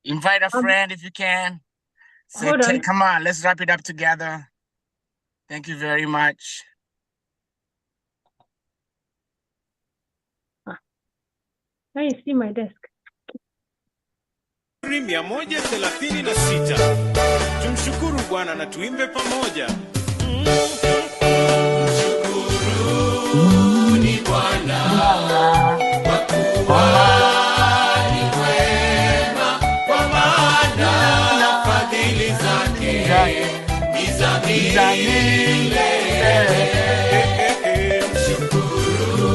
Invite a friend if you can. Hold on. Come on, let's wrap it up together. Thank you very much. I see my desk. 136. Tumshukuru Bwana na tuimbe pamoja. Mshukuruni Bwana kwa kuwa ni mwema, kwa maana fadhili zake ni za milele. Mshukuruni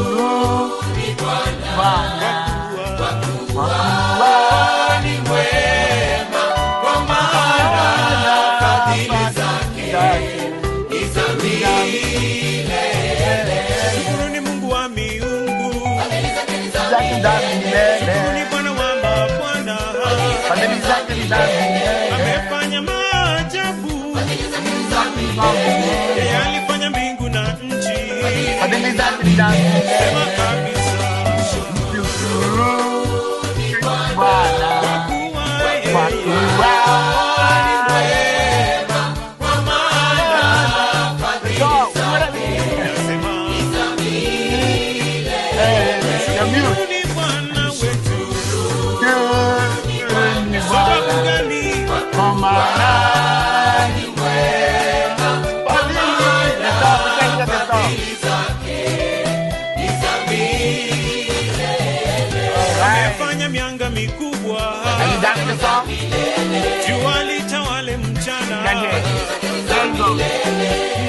Bwana kwa kuwa ni mwema, kwa maana fadhili zake ni za milele. Shukuruni Mungu wa miungu, Fadhili zake ni za milele. shukuruni Bwana wa mabwana, Fadhili zake ni za milele. amefanya maajabu, yeye alifanya mbingu na nchi. Fadhili zake ni za milele. Sema kabisa, Mshukuruni Bwana kwa kuwa kwa yeye kuwa ni mwema, kwa maana fadhili zake anasema. ni za milele. Shukuruni Bwana wetu, Mshukuruni sababu Bwana gani? kwa maana ni mwema, fadhili zake ni za milele. Amefanya mianga mikubwa, Are you done with the song? jua litawale mchana,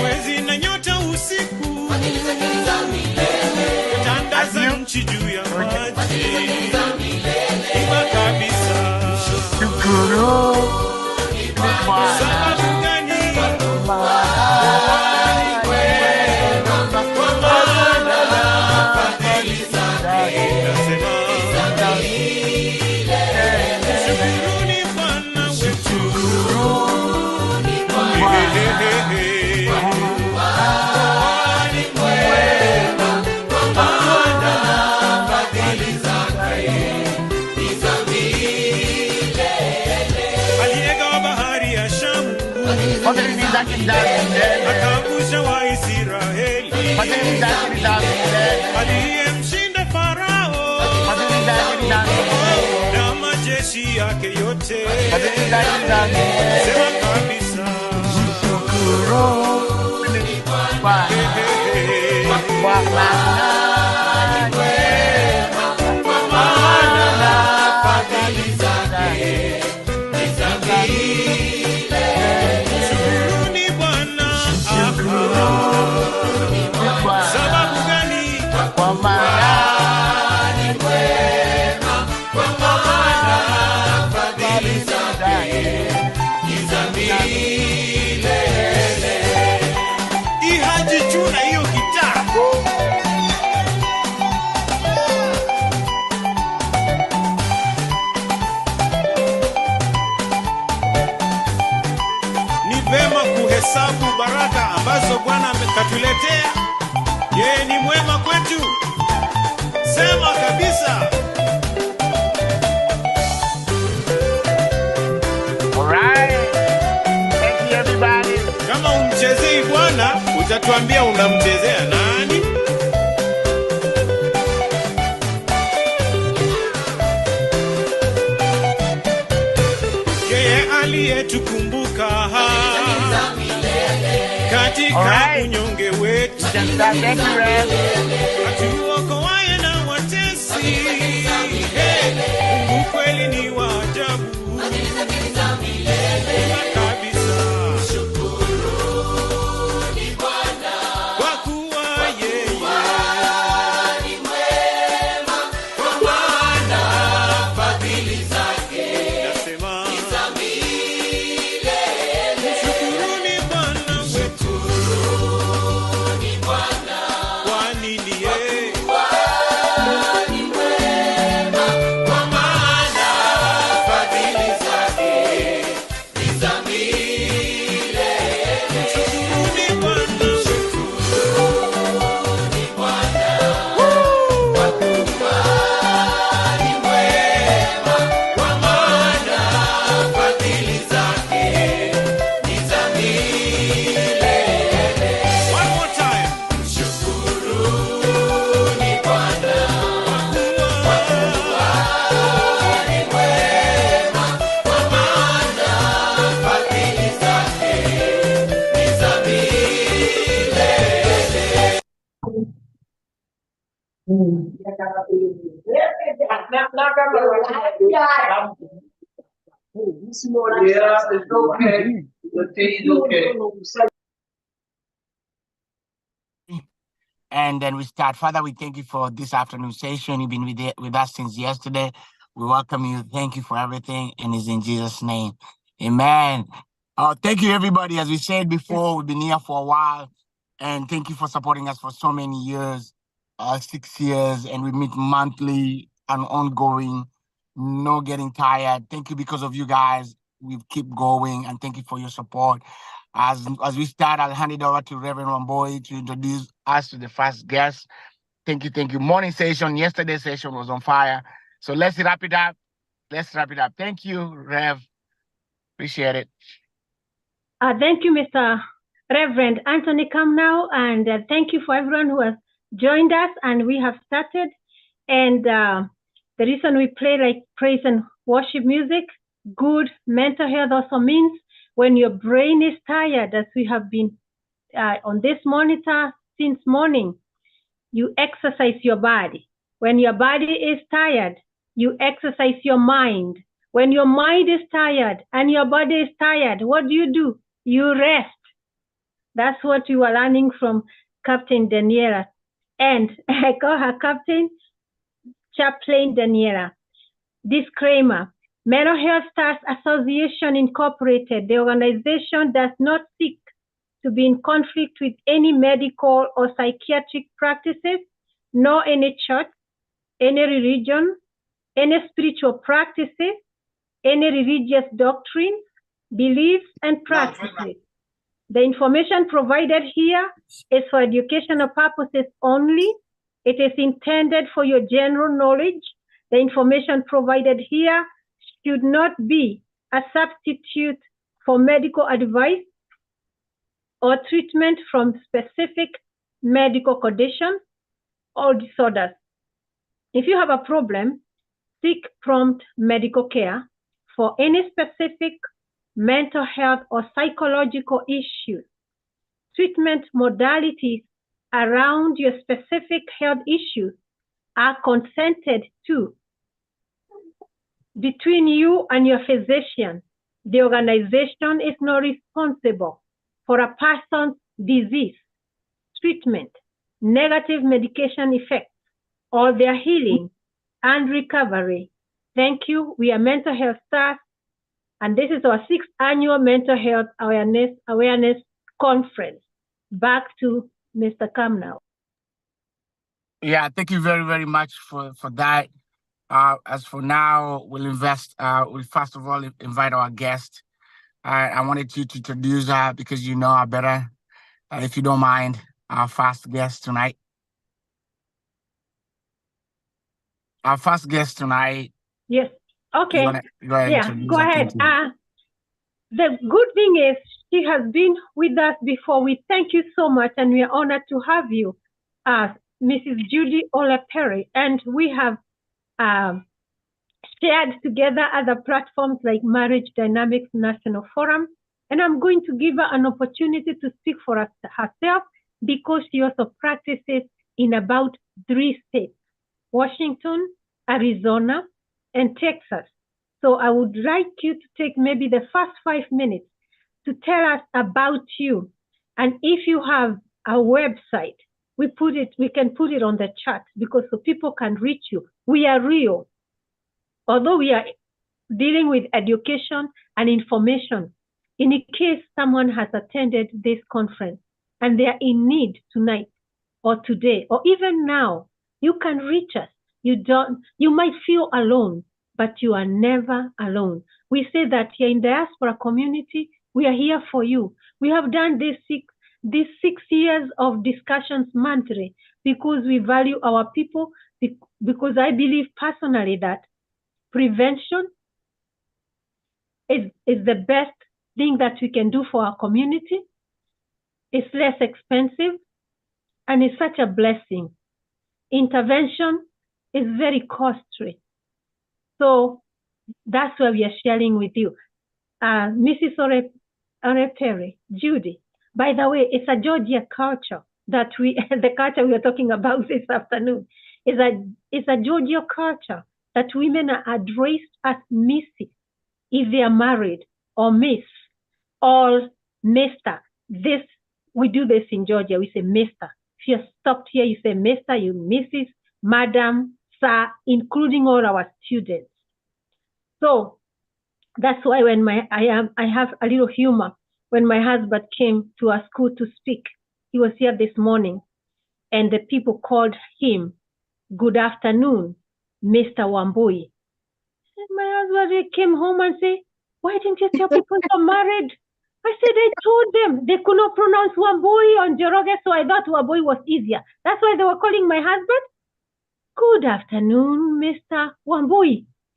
mwezi na nyota usiku, tandaza nchi juu ya maji. Imba kabisa, Shukuruni Bwana sababu gani? kwa maana ni mwema, kwa maana fadhili zake Nasema, ni za milele. shukuruni Bwana wetu. Shukuruni Bwana ni mwema, kwa maana fadhili zake ni za milele. aliyegawa bahari ya Shamu, Fadhili zake ni za milele. akavusha Waisraeli, Fadhili zake ni za milele. aliyemshinda Farao Fadhili zake ni za milele. na majeshi yake yote. Fadhili zake ni za milele. Sema kabisa, Shukuruni Bwana kwa maana ni mwema, kwa maana fadhili zake ni za milele. shukuruni Bwana. Shukuruni Bwana Sababu gani? kwa maana ni mwema, kwa maana fadhili zake ni za milele. Ihaji chuna hiyo gitaa. Ni vema kuhesabu baraka ambazo Bwana amekatuletea. Yeye ni mwema kwetu. Sema kabisa. Alright. Thank you everybody. Kama umchezei Bwana, utatuambia unamchezea nani? Yeye aliyetukumbuka katika Alright. unyonge wetu, Thank you, Red. atuokoaye na watesi. Hey, Mungu kweli ni wa ajabu. Kabisa. Kwa kuwa yeye nasema, shukuruni Bwana wetu, kwani ni yeye Yeah, it's okay. The tea is okay. And then we start. Father, we thank you for this afternoon session. You've been with us since yesterday. We welcome you. Thank you for everything. And it's in Jesus' name. Amen. Thank you, everybody. As we said before, we've been here for a while. And thank you for supporting us for so many years, 6 years. And we meet monthly and ongoing, no getting tired. Thank you because of you guys. We keep going. And thank you for your support. As we start, I'll hand it over to Reverend Wamboy to introduce us to the first guest. Thank you, thank you. Morning session, yesterday's session was on fire. So let's wrap it up. Thank you, Rev. Appreciate it. Thank you, Mr. Reverend Anthony Kamnau, and thank you for everyone who has joined us. And we have started. And the reason we play like praise and worship music, good mental health also means when your brain is tired, as we have been on this monitor since morning, you exercise your body. When your body is tired, you exercise your mind. When your mind is tired and your body is tired, what do? You rest. That's what you are learning from Captain Daniela. And I call her Captain Chaplain Daniela. Disclaimer. Mental Health Stars Association Incorporated, the organization does not seek to be in conflict with any medical or psychiatric practices, nor any church, any religion, any spiritual practices, any religious doctrines, beliefs, and practices. The information provided here is for educational purposes only. It is intended for your general knowledge. The information provided here should not be a substitute for medical advice or treatment from specific medical conditions or disorders. If you have a problem, seek prompt medical care for any specific mental health or psychological issues. Treatment modalities around your specific health issues are consented to between you and your physician. The organization is not responsible for a person's disease, treatment, negative medication effects, or their healing and recovery. Thank you. We are Mental Health Stars, and this is our 6th annual Mental Health Awareness Conference. Back to Mr. Kamnau. Yeah, thank you very, very much for that. As for now, we'll first of all invite our guest. I wanted you to introduce her because you know her better. If you don't mind, our first guest tonight. Yes. Okay. Go ahead. Yeah, go ahead. The good thing is she has been with us before. We thank you so much, and we are honored to have you, Mrs. Judy Ole-Perry. And we have shared together other platforms like Marriage Dynamics National Forum. And I'm going to give her an opportunity to speak for herself because she also practices in about 3 states, Washington, Arizona, and Texas. So I would like you to take maybe the first 5 minutes to tell us about you. And if you have a website, we can put it on the chat because so people can reach you. We are real. Although we are dealing with education and information, in case someone has attended this conference and they are in need tonight or today or even now, you can reach us. You might feel alone, but you are never alone. We say that here in the diaspora community, we are here for you. We have done these 6 years of discussions monthly because we value our people, because I believe personally that prevention is the best thing that we can do for our community. It's less expensive and it's such a blessing. Intervention is very costly. So that's why we are sharing with you. Mrs. Ole-Perry, Judy, by the way, it's a Georgia culture that the culture we are talking about this afternoon is a Georgia culture that women are addressed as Mrs. if they are married, or Miss, or Mister. This, we do this in Georgia, we say Mister. If you're stopped here, you say Mister, you Mrs., Madam, Sir, including all our students. So that's why when I have a little humor. When my husband came to our school to speak, he was here this morning, and the people called him, "Good afternoon, Mr. Wambui." And my husband came home and said, "Why didn't you tell people you're married?" I said, "I told them they could not pronounce Wambui on Joroge, so I thought Wambui was easier. That's why they were calling my husband, "Good afternoon, Mr. Wambui."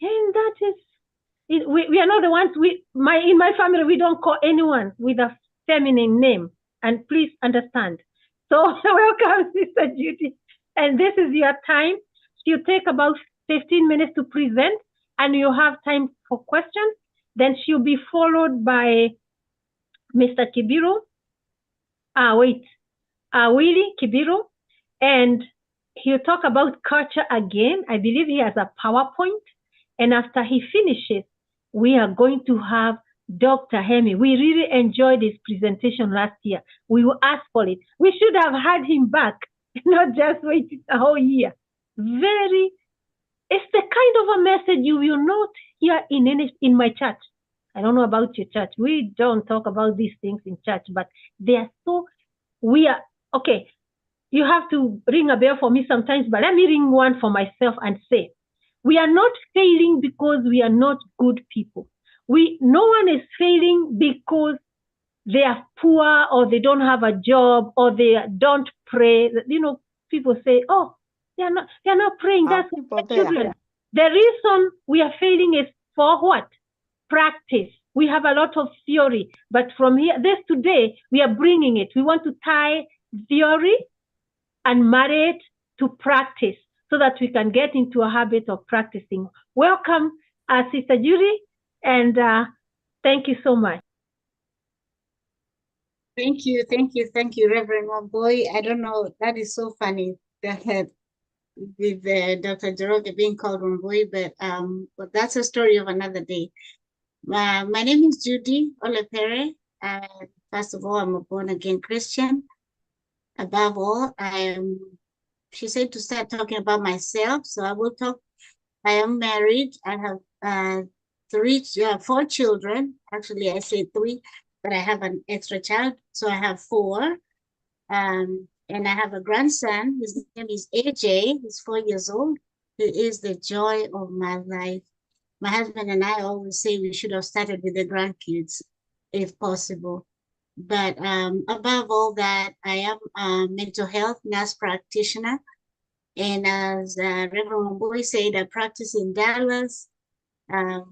And that is, we are not the ones, in my family, we don't call anyone with a feminine name. And please understand. So welcome, Sister Judy. And this is your time. You take about 15 minutes to present, and you have time for questions. Then she'll be followed by Mr. Kibiru. Willie Kibiru. And he'll talk about culture again. I believe he has a PowerPoint. And after he finishes, we are going to have Dr. Hemi. We really enjoyed his presentation last year. We will ask for it. We should have had him back, not just wait a whole year. It's the kind of a message you will not hear in my church. I don't know about your church. We don't talk about these things in church, but they are so, okay, you have to ring a bell for me sometimes, but let me ring one for myself and say, we are not failing because we are not good people. No one is failing because they are poor or they don't have a job or they don't pray. You know, people say, "Oh, they are not praying." That's the children. The reason we are failing is for what? Practice. We have a lot of theory, but from here, today, we are bringing it. We want to tie theory and marry it to practice, so that we can get into a habit of practicing. Welcome, Sister Judy, and thank you so much. Thank you, Reverend Wambui. I don't know, that is so funny that with Dr. Joroge being called Wambui, but that's a story of another day. My name is Judy Olepere. First of all, I'm a born-again Christian. Above all, she said to start talking about myself, so I will talk. I am married. I have 4 children. Actually, I say 3, but I have an extra child, so I have 4. And I have a grandson. His name is AJ. He's 4 years old. He is the joy of my life. My husband and I always say we should have started with the grandkids, if possible. But above all that, I am a mental health nurse practitioner. And as Reverend Wambui said, I practice in Dallas,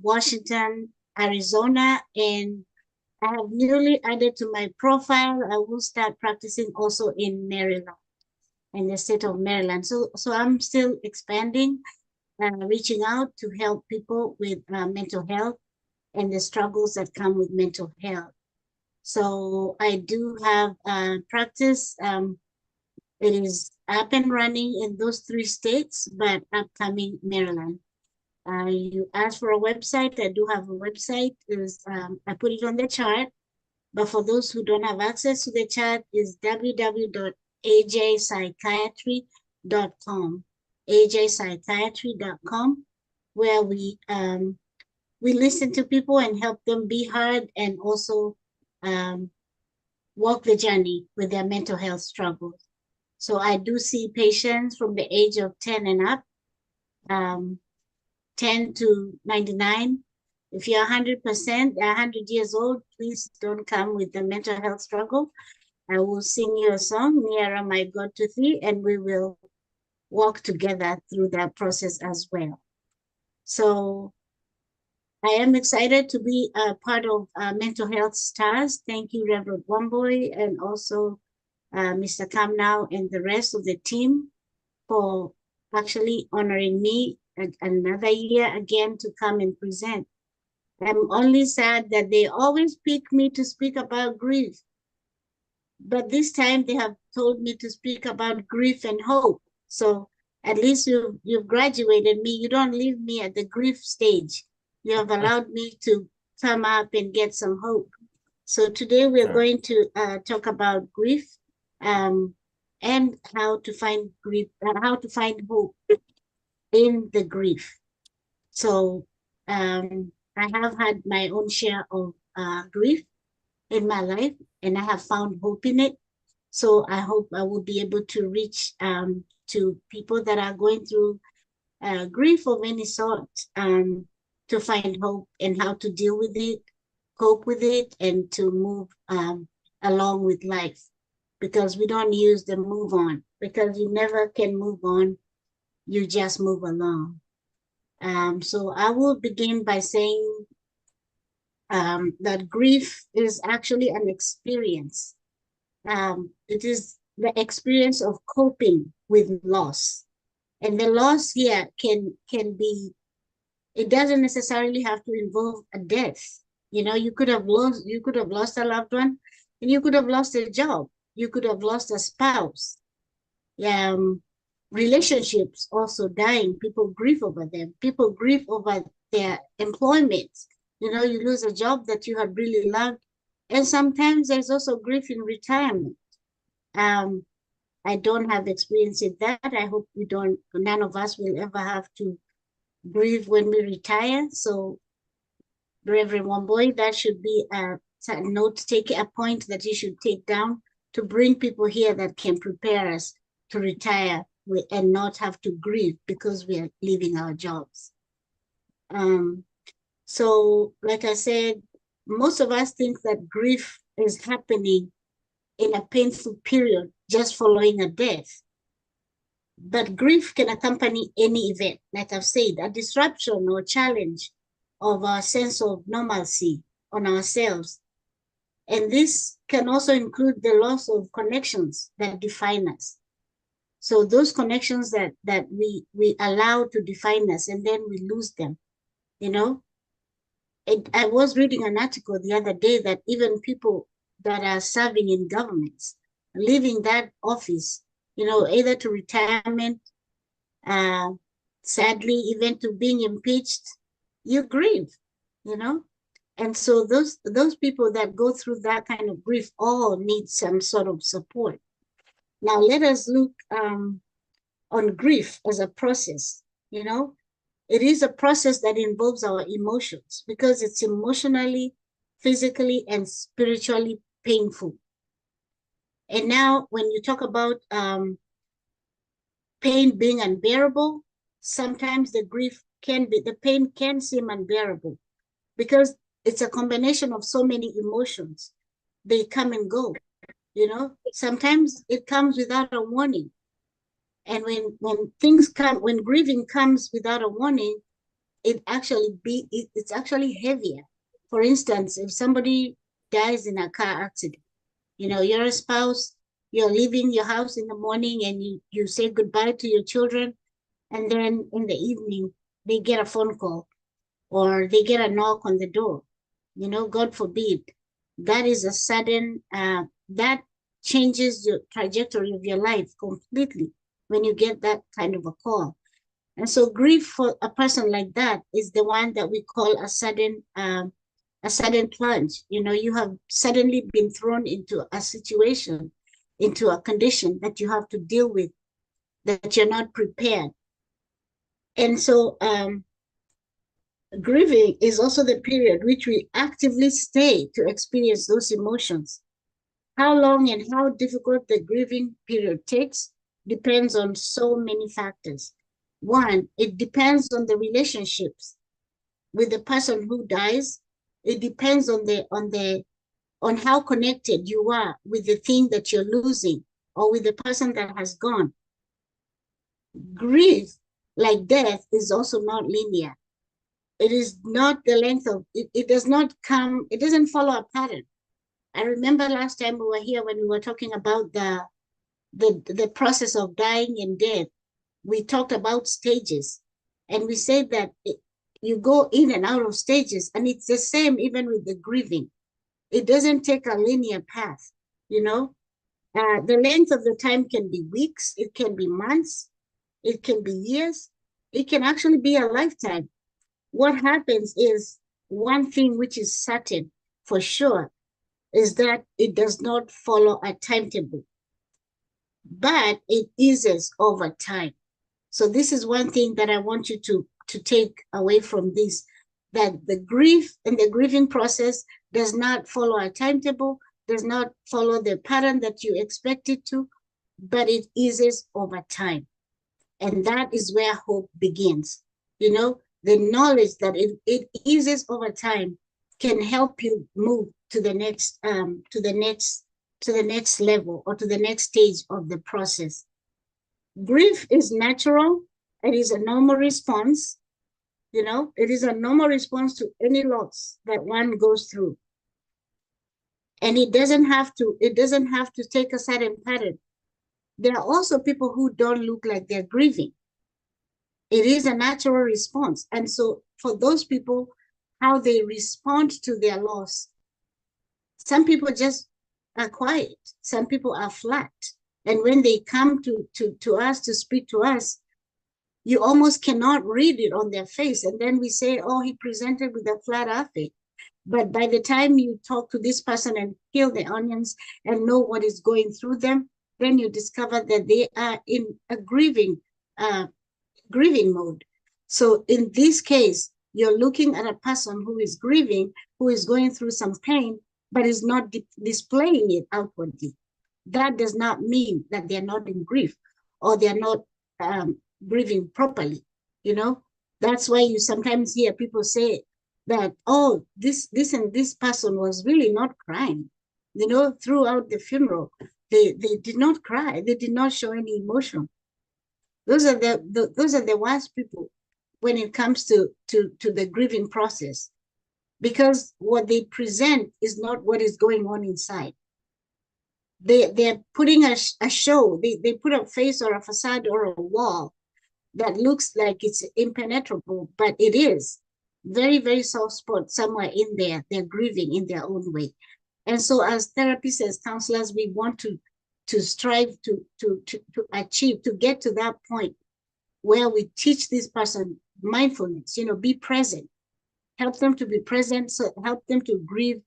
Washington, Arizona, and I have newly added to my profile. I will start practicing also in Maryland, in the state of Maryland. So I'm still expanding, reaching out to help people with mental health and the struggles that come with mental health. So I do have practice. It is up and running in those 3 states, but upcoming Maryland. You asked for a website. I do have a website. I put it on the chart, but for those who don't have access to the chart, is www.ajpsychiatry.com, ajpsychiatry.com, where we listen to people and help them be heard, and also walk the journey with their mental health struggles. So I do see patients from the age of 10 and up, 10 to 99. If you're 100%, 100 years old, please don't come with a mental health struggle. I will sing you a song, Nearer My God to Thee, and we will walk together through that process as well. So I am excited to be a part of Mental Health Stars. Thank you, Reverend Wambui, and also Mr. Kamnau and the rest of the team for actually honoring me another year again to come and present. I'm only sad that they always pick me to speak about grief. But this time they have told me to speak about grief and hope. So At least you've graduated me. You don't leave me at the grief stage. You have allowed me to come up and get some hope. So today we're going to talk about grief, and how to find grief, how to find hope in the grief. So I have had my own share of grief in my life, and I have found hope in it. So I hope I will be able to reach to people that are going through grief of any sort, to find hope and how to deal with it, cope with it, and to move along with life. Because we don't use the move on, because you never can move on, you just move along. So I will begin by saying that grief is actually an experience. It is the experience of coping with loss. And the loss here can be, it doesn't necessarily have to involve a death. You know, you could have lost a loved one, and you could have lost a job. You could have lost a spouse. Relationships also dying. People grieve over them. People grieve over their employment. You know, you lose a job that you had really loved. And sometimes there's also grief in retirement. I don't have experience in that. I hope none of us will ever have to grieve when we retire. So, Reverend Wamboy, that should be a note, take a point that you should take down to bring people here that can prepare us to retire and not have to grieve because we are leaving our jobs. So, like I said, most of us think that grief is happening in a painful period just following a death. But grief can accompany any event, like I've said, a disruption or challenge of our sense of normalcy on ourselves. And this can also include the loss of connections that define us. So those connections that we allow to define us, and then we lose them, you know. I was reading an article the other day that even people that are serving in governments, leaving that office, you know, either to retirement, sadly, even to being impeached, you grieve, you know. And so those people that go through that kind of grief all need some sort of support. Now let us look on grief as a process, you know. It is a process that involves our emotions because it's emotionally, physically, and spiritually painful. And now when you talk about pain being unbearable, sometimes the pain can seem unbearable because it's a combination of so many emotions. They come and go, you know. Sometimes it comes without a warning. And when grieving comes without a warning, it's actually heavier. For instance, if somebody dies in a car accident, you know, you're a spouse, you're leaving your house in the morning and you say goodbye to your children, and then in the evening they get a phone call or they get a knock on the door, you know, God forbid. That is a sudden, that changes the trajectory of your life completely when you get that kind of a call. And so grief for a person like that is the one that we call a sudden plunge. You know, you have suddenly been thrown into a situation, into a condition that you have to deal with, that you're not prepared. And so grieving is also the period which we actively stay to experience those emotions. How long and how difficult the grieving period takes depends on so many factors. One, it depends on the relationships with the person who dies. It depends on how connected you are with the thing that you're losing or with the person that has gone. Grief, like death, is also not linear. It is not the length of it. It doesn't follow a pattern. I remember last time we were here when we were talking about the process of dying and death. We talked about stages, and we said that you go in and out of stages, and it's the same even with the grieving. It doesn't take a linear path, you know. The length of the time can be weeks, it can be months, it can be years, it can actually be a lifetime. What happens is, one thing which is certain for sure is that it does not follow a timetable, but it eases over time. So this is one thing that I want you to take away from this, that the grief and the grieving process does not follow a timetable, does not follow the pattern that you expect it to, but it eases over time. And that is where hope begins. You know, the knowledge that it eases over time can help you move to the next level, or to the next stage of the process. Grief is natural. It is a normal response. You know, it is a normal response to any loss that one goes through. And it doesn't have to take a certain pattern. There are also people who don't look like they're grieving. It is a natural response. And so for those people, how they respond to their loss, some people just are quiet. Some people are flat. And when they come to us to speak to us, you almost cannot read it on their face. And then we say, oh, he presented with a flat affect. But by the time you talk to this person and peel the onions and know what is going through them, then you discover that they are in a grieving mode. So in this case, you're looking at a person who is grieving, who is going through some pain, but is not displaying it outwardly. That does not mean that they're not in grief, or they're not grieving properly. You know, that's why you sometimes hear people say that, oh, this and this person was really not crying. You know, throughout the funeral, they did not cry. They did not show any emotion. Those are the worst people when it comes to the grieving process, because what they present is not what is going on inside. They're putting a show. They put a face or a facade or a wall that looks like it's impenetrable, but it is very, very soft spot somewhere in there. They're grieving in their own way. And so as therapists, as counselors, we want to strive to achieve, to get to that point where we teach this person mindfulness, you know, be present, help them to be present, so help them to grieve.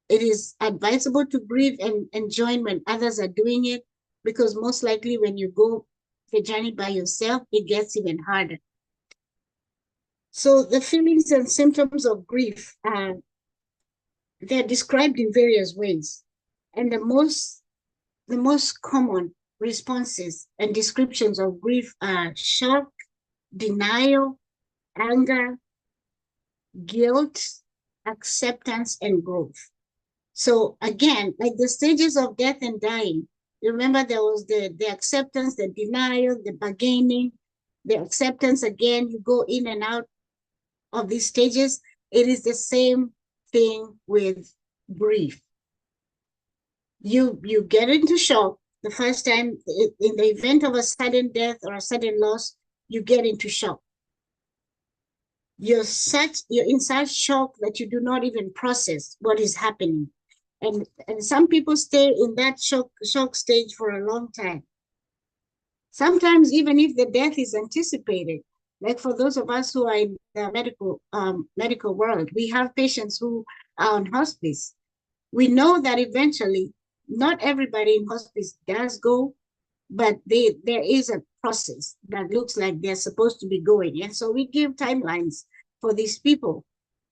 It is advisable to grieve and join when others are doing it, because most likely when you go the journey by yourself, it gets even harder. So the feelings and symptoms of grief, they're described in various ways. And the most common responses and descriptions of grief are shock, denial, anger, guilt, acceptance, and growth. So again, like the stages of death and dying, you remember there was the acceptance, the denial, the bargaining, the acceptance. Again, you go in and out of these stages. It is the same thing with grief. You get into shock the first time. In the event of a sudden death or a sudden loss, you get into shock. You're in such shock that you do not even process what is happening. And some people stay in that shock stage for a long time. Sometimes even if the death is anticipated, like for those of us who are in the medical world, we have patients who are on hospice. We know that eventually, not everybody in hospice does go, but there is a process that looks like they're supposed to be going. And so we give timelines for these people.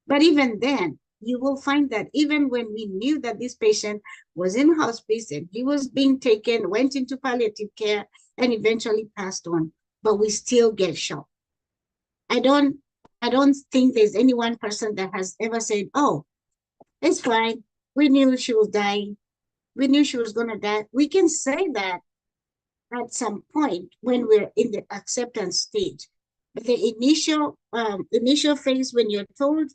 But even then, you will find that even when we knew that this patient was in hospice and he was being taken, went into palliative care, and eventually passed on, but we still get shocked. I don't think there's any one person that has ever said, oh, it's fine. We knew she was dying. We knew she was going to die. We can say that at some point when we're in the acceptance stage. But the initial phase, when you're told,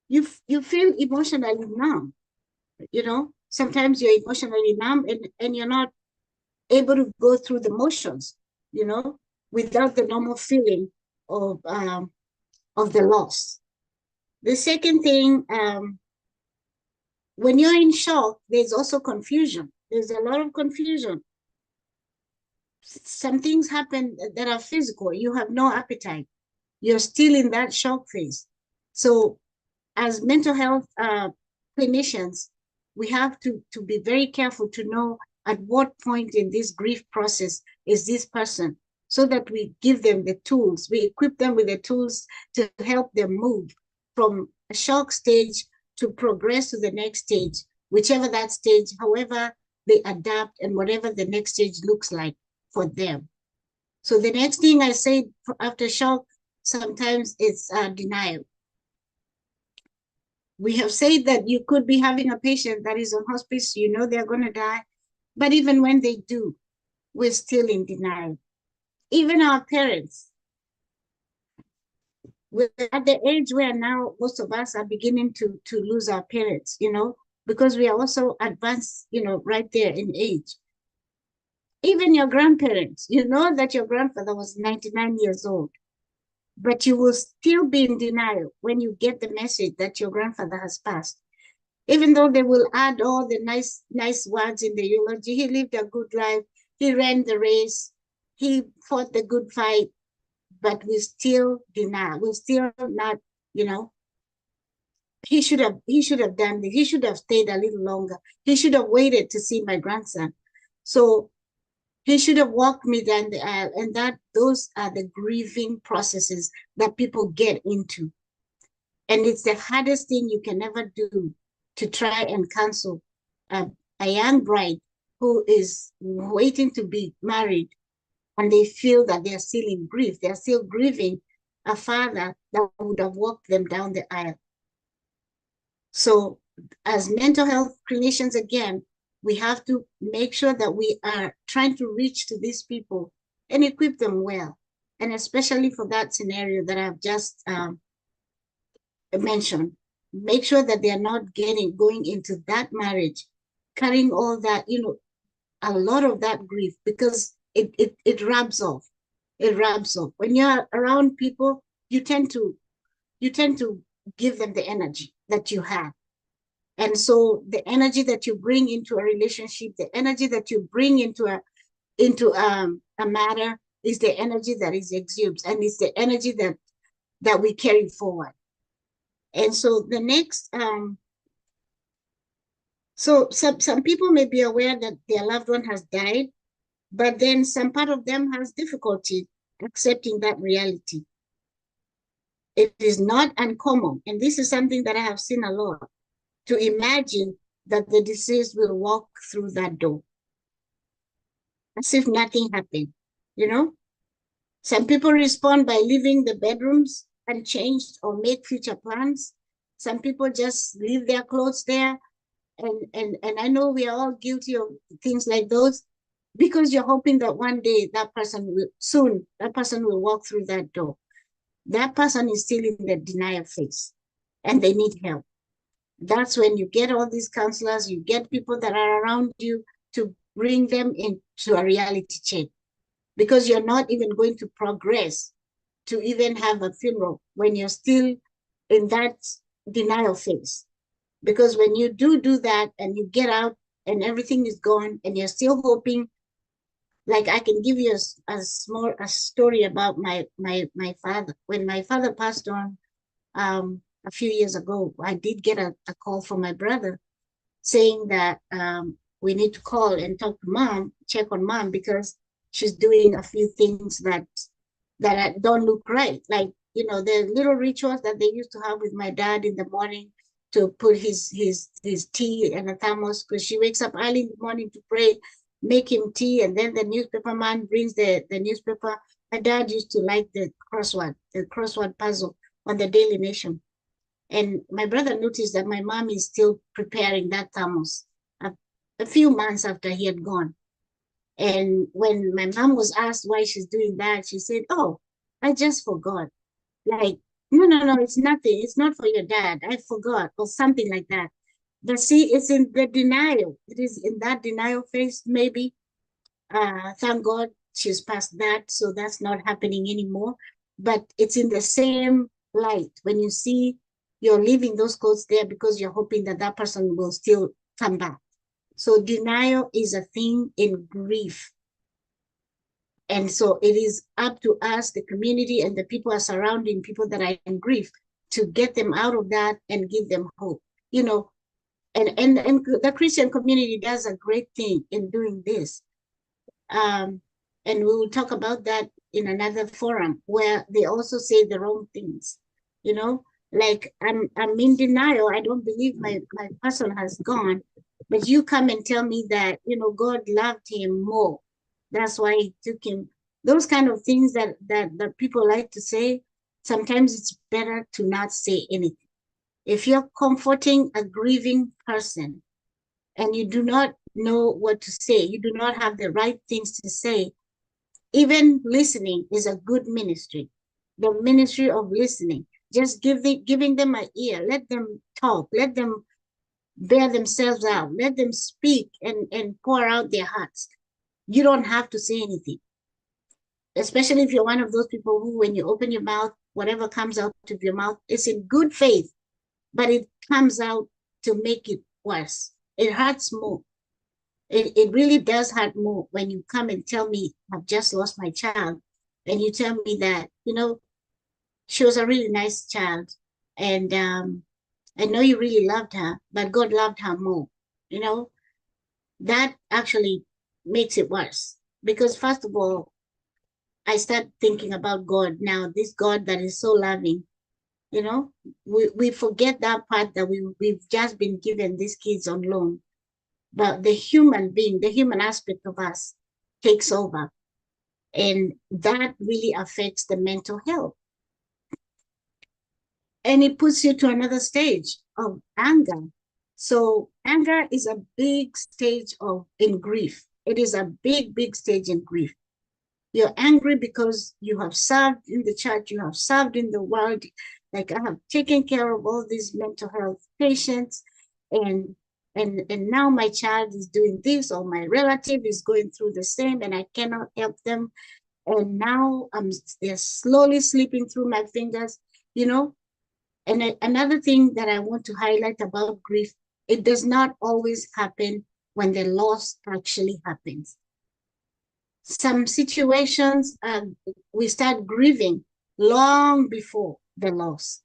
you feel emotionally numb. You know, sometimes you're emotionally numb and you're not able to go through the motions, you know, without the normal feeling of the loss. The second thing, when you're in shock, there's also confusion. There's a lot of confusion. some things happen that are physical. You have no appetite. You're still in that shock phase. So as mental health clinicians, we have to be very careful to know at what point in this grief process is this person, so that we give them the tools, we equip them with the tools to help them move from a shock stage to progress to the next stage, whichever that stage, however they adapt and whatever the next stage looks like for them. So the next thing I say after shock sometimes it's denial. We have said that you could be having a patient that is on hospice, you know they're going to die, but even when they do, we're still in denial. Even our parents, we're at the age where now most of us are beginning to lose our parents, you know, because we are also advanced, you know, right there in age. Even your grandparents, you know that your grandfather was 99 years old, but you will still be in denial when you get the message that your grandfather has passed. Even though they will add all the nice words in the eulogy, he lived a good life, he ran the race, he fought the good fight, but we still deny, we're still not, you know, he should have done this, he should have stayed a little longer, he should have waited to see my grandson. So he should have walked me down the aisle. And that those are the grieving processes that people get into. And it's the hardest thing you can ever do, to try and counsel a young bride who is waiting to be married, and they feel that they're still in grief. They're still grieving a father that would have walked them down the aisle. So as mental health clinicians, again, we have to make sure that we are trying to reach to these people and equip them well. And especially for that scenario that I've just mentioned, make sure that they are not going into that marriage, carrying all that, you know, a lot of that grief, because it rubs off. It rubs off. When you're around people, you tend to give them the energy that you have. And so the energy that you bring into a relationship, the energy that you bring into a matter is the energy that is exudes, and it's the energy that we carry forward. And so the next, so some people may be aware that their loved one has died, but then some part of them has difficulty accepting that reality. It is not uncommon, and this is something that I have seen a lot, to imagine that the deceased will walk through that door as if nothing happened, you know? Some people respond by leaving the bedrooms unchanged or make future plans. Some people just leave their clothes there. And I know we are all guilty of things like those, because you're hoping that one day that person will walk through that door. That person is still in the denial phase and they need help. That's when you get all these counselors, you get people that are around you to bring them into a reality check, because you're not even going to progress to even have a funeral when you're still in that denial phase. Because when you do that and you get out and everything is gone and you're still hoping, like I can give you a story about my father. When my father passed on a few years ago, I did get a call from my brother saying that we need to call and talk to mom, check on mom, because she's doing a few things that don't look right. Like, you know, the little rituals that they used to have with my dad in the morning to put his tea in a thermos, because she wakes up early in the morning to pray, make him tea, and then the newspaper man brings the newspaper. My dad used to like the crossword puzzle on the Daily Nation. And my brother noticed that my mom is still preparing that thermos a few months after he had gone. And when my mom was asked why she's doing that, she said, "Oh, I just forgot." Like, no, it's nothing. It's not for your dad. I forgot, or something like that. But see, it's in the denial. It is in that denial phase, maybe. Thank God she's past that, so that's not happening anymore. But it's in the same light when you see you're leaving those clothes there because you're hoping that that person will still come back. So denial is a thing in grief. And so it is up to us, the community and the people are surrounding people that are in grief, to get them out of that and give them hope. You know, and the Christian community does a great thing in doing this. And we will talk about that in another forum where they also say the wrong things. You know, like I'm in denial. I don't believe my person has gone, but you come and tell me that, you know, God loved him more. That's why he took him. Those kind of things that people like to say, sometimes it's better to not say anything. If you're comforting a grieving person and you do not know what to say, you do not have the right things to say, even listening is a good ministry. The ministry of listening. Just giving them an ear. Let them talk. Let them bear themselves out. Let them speak and pour out their hearts. You don't have to say anything. Especially if you're one of those people who, when you open your mouth, whatever comes out of your mouth is in good faith, but it comes out to make it worse. It hurts more. It really does hurt more when you come and tell me, I've just lost my child, and you tell me that, you know, she was a really nice child, and I know you really loved her, but God loved her more. You know, that actually makes it worse, because first of all, I start thinking about God now, this God that is so loving. You know, we forget that part that we've just been given these kids on loan. But the human being, the human aspect of us takes over. And that really affects the mental health. And it puts you to another stage of anger. So anger is a big stage in grief. It is a big, big stage in grief. You're angry because you have served in the church, you have served in the world. Like, I have taken care of all these mental health patients, and now my child is doing this, or my relative is going through the same, and I cannot help them. And now they're slowly slipping through my fingers, you know. And another thing that I want to highlight about grief, it does not always happen when the loss actually happens. Some situations, we start grieving long before the loss.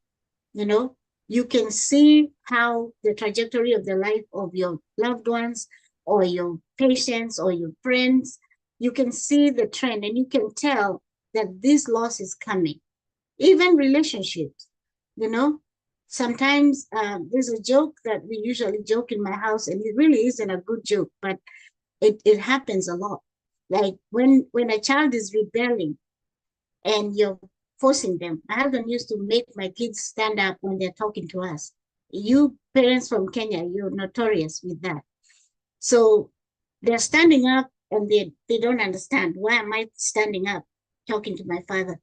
You know, you can see how the trajectory of the life of your loved ones or your patients or your friends, you can see the trend, and you can tell that this loss is coming. Even relationships, you know, sometimes there's a joke that we usually joke in my house, and it really isn't a good joke, but it happens a lot. Like when a child is rebelling and you're forcing them. My husband used to make my kids stand up when they're talking to us. You parents from Kenya, you're notorious with that. So they're standing up and they don't understand. Why am I standing up talking to my father?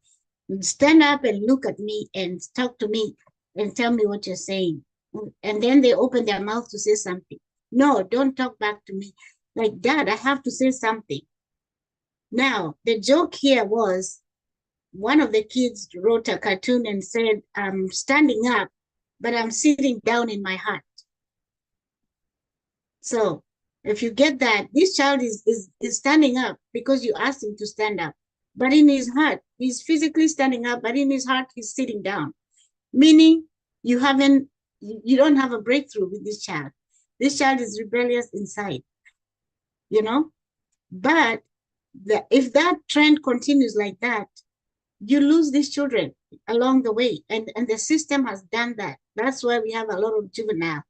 Stand up and look at me and talk to me and tell me what you're saying. And then they open their mouth to say something. No, don't talk back to me. Like, Dad, I have to say something. Now, the joke here was, one of the kids wrote a cartoon and said, I'm standing up, but I'm sitting down in my heart. So if you get that, this child is standing up because you asked him to stand up. But in his heart, he's physically standing up, but in his heart, he's sitting down. Meaning you don't have a breakthrough with this child. This child is rebellious inside, you know? But if that trend continues like that, you lose these children along the way. And the system has done that. That's why we have a lot of juvenile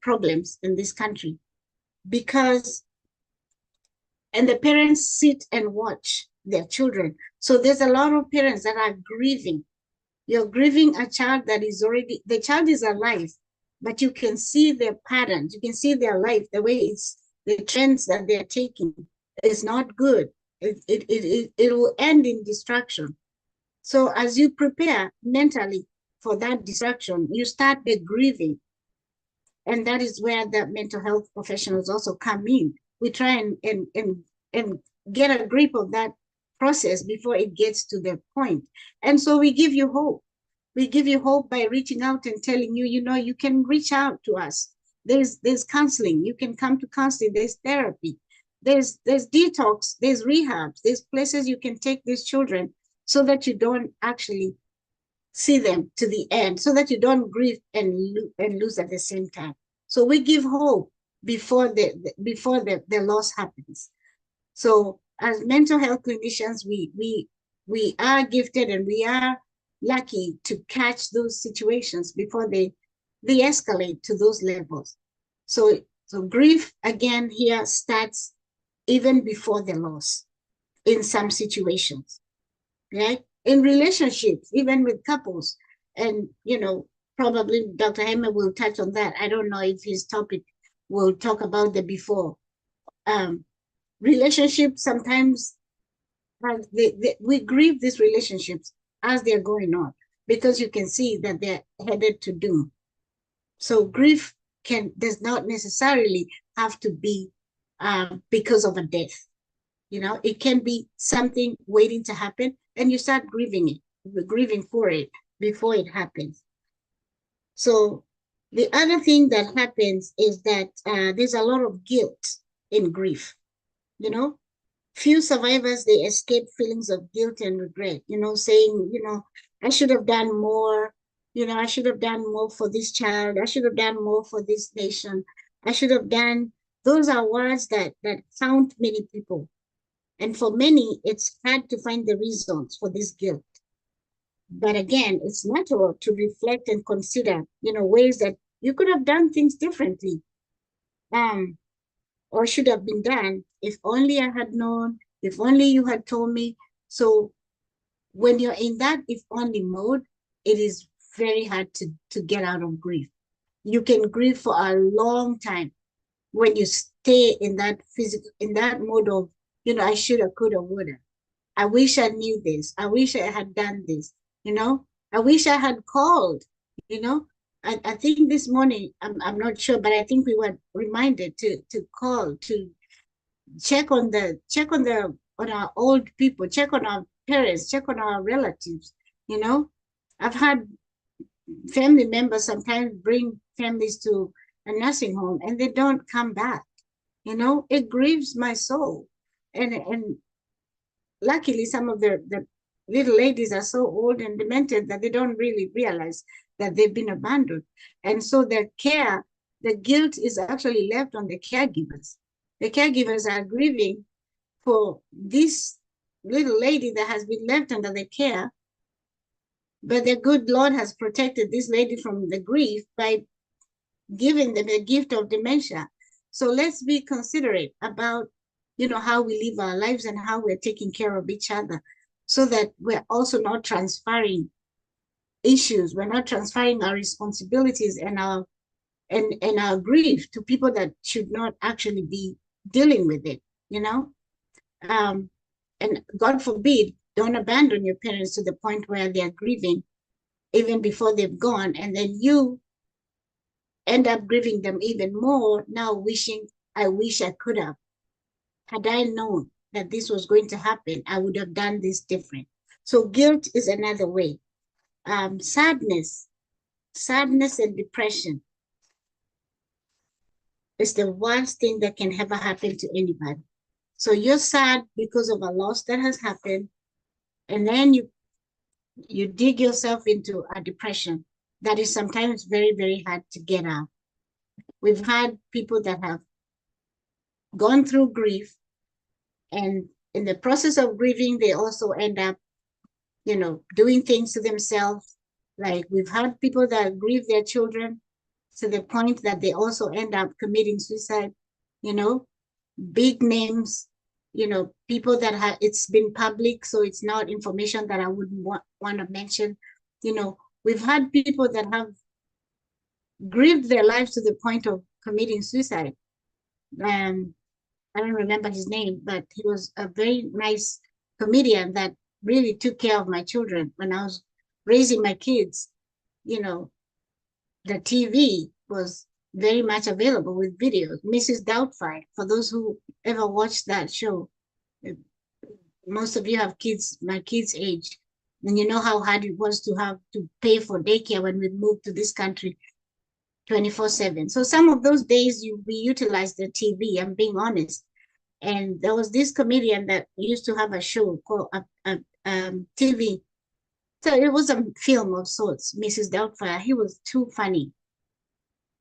problems in this country. And the parents sit and watch their children. So there's a lot of parents that are grieving. You're grieving a child that is already, the child is alive, but you can see their patterns. You can see their life, the way the trends that they're taking is not good. It will end in destruction. So as you prepare mentally for that destruction, you start the grieving. And that is where the mental health professionals also come in. We try and get a grip of that process before it gets to the point. And so we give you hope. We give you hope by reaching out and telling you, you know, you can reach out to us. There's counseling. You can come to counseling. There's therapy. there's detox, there's rehabs, there's places you can take these children so that you don't actually see them to the end, so that you don't grieve and lose at the same time. So we give hope before the loss happens. So as mental health clinicians, we are gifted and we are lucky to catch those situations before they escalate to those levels. So grief again here starts even before the loss in some situations, right? In relationships, even with couples, and probably Dr. Hema will touch on that. I don't know if his topic will talk about the before. Relationships sometimes we grieve these relationships as they're going on because you can see that they're headed to doom. So grief does not necessarily have to be because of a death. It can be something waiting to happen, and you start grieving for it before it happens. So the other thing that happens is that there's a lot of guilt in grief. Few survivors, they escape feelings of guilt and regret, saying, I should have done more, I should have done more for this child, I should have done more for this nation, I should have done. Those are words that count many people. And for many, it's hard to find the reasons for this guilt. But again, it's natural to reflect and consider, ways that you could have done things differently. Or should have been done, if only I had known, if only you had told me. So when you're in that if only mode, it is very hard to get out of grief. You can grieve for a long time when you stay in that mode of, I shoulda, coulda, woulda. I wish I knew this. I wish I had done this. I wish I had called. I think this morning, I'm not sure, but I think we were reminded to call, to check on our old people, check on our parents, check on our relatives. I've had family members sometimes bring families to a nursing home and they don't come back. It grieves my soul. And luckily, some of the little ladies are so old and demented that they don't really realize that they've been abandoned. And so their care, the guilt is actually left on the caregivers. The caregivers are grieving for this little lady that has been left under their care, but the good Lord has protected this lady from the grief by giving them the gift of dementia. So let's be considerate about, how we live our lives and how we're taking care of each other, so that we're also not transferring issues. We're not transferring our responsibilities and our grief to people that should not actually be dealing with it, and God forbid, don't abandon your parents to the point where they're grieving even before they've gone, and then you end up grieving them even more, now wishing, I wish I could have. Had I known that this was going to happen, I would have done this different. So guilt is another way. Sadness and depression is the worst thing that can ever happen to anybody. So you're sad because of a loss that has happened, and then you dig yourself into a depression that is sometimes very, very hard to get out. We've had people that have gone through grief, and in the process of grieving, they also end up, doing things to themselves. Like we've had people that grieve their children to the point that they also end up committing suicide, big names, people that have, it's been public, so it's not information that I wouldn't want to mention. We've had people that have grieved their lives to the point of committing suicide. I don't remember his name, but he was a very nice comedian that really took care of my children when I was raising my kids. The TV was very much available with videos. Mrs. Doubtfire, for those who ever watched that show, most of you have kids, my kids' age, and you know how hard it was to have to pay for daycare when we moved to this country 24/7. So some of those days we utilized the TV, I'm being honest. And there was this comedian that used to have a show called TV. So it was a film of sorts, Mrs. Doubtfire. He was too funny.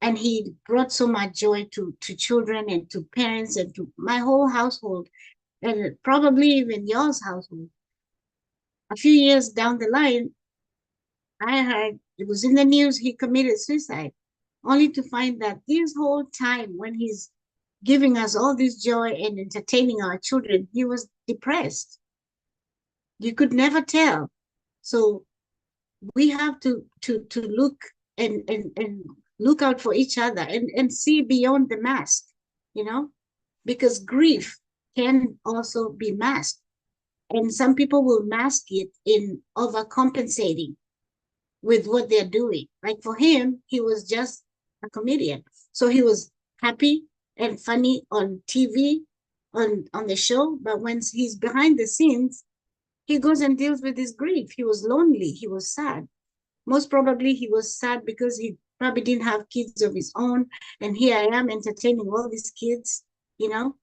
And he brought so much joy to children and to parents and to my whole household, and probably even yours household. A few years down the line, I heard it was in the news he committed suicide, only to find that this whole time when he's giving us all this joy and entertaining our children, he was depressed. You could never tell. So we have to look and look out for each other and see beyond the mask, you know, because grief can also be masked. And some people will mask it in overcompensating with what they're doing. Like for him, he was just a comedian. So he was happy and funny on TV, on the show, but when he's behind the scenes, he goes and deals with his grief. He was lonely, he was sad. Most probably he was sad because he probably didn't have kids of his own, and here I am entertaining all these kids, you know.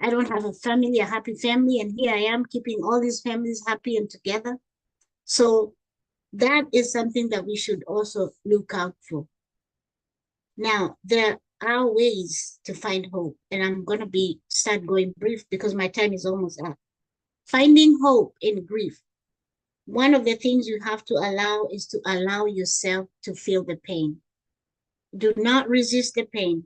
I don't have a family, a happy family, and here I am keeping all these families happy and together. So that is something that we should also look out for. Now, there are ways to find hope, and I'm going to start going brief because my time is almost up. Finding hope in grief. One of the things you have to allow is to allow yourself to feel the pain. Do not resist the pain.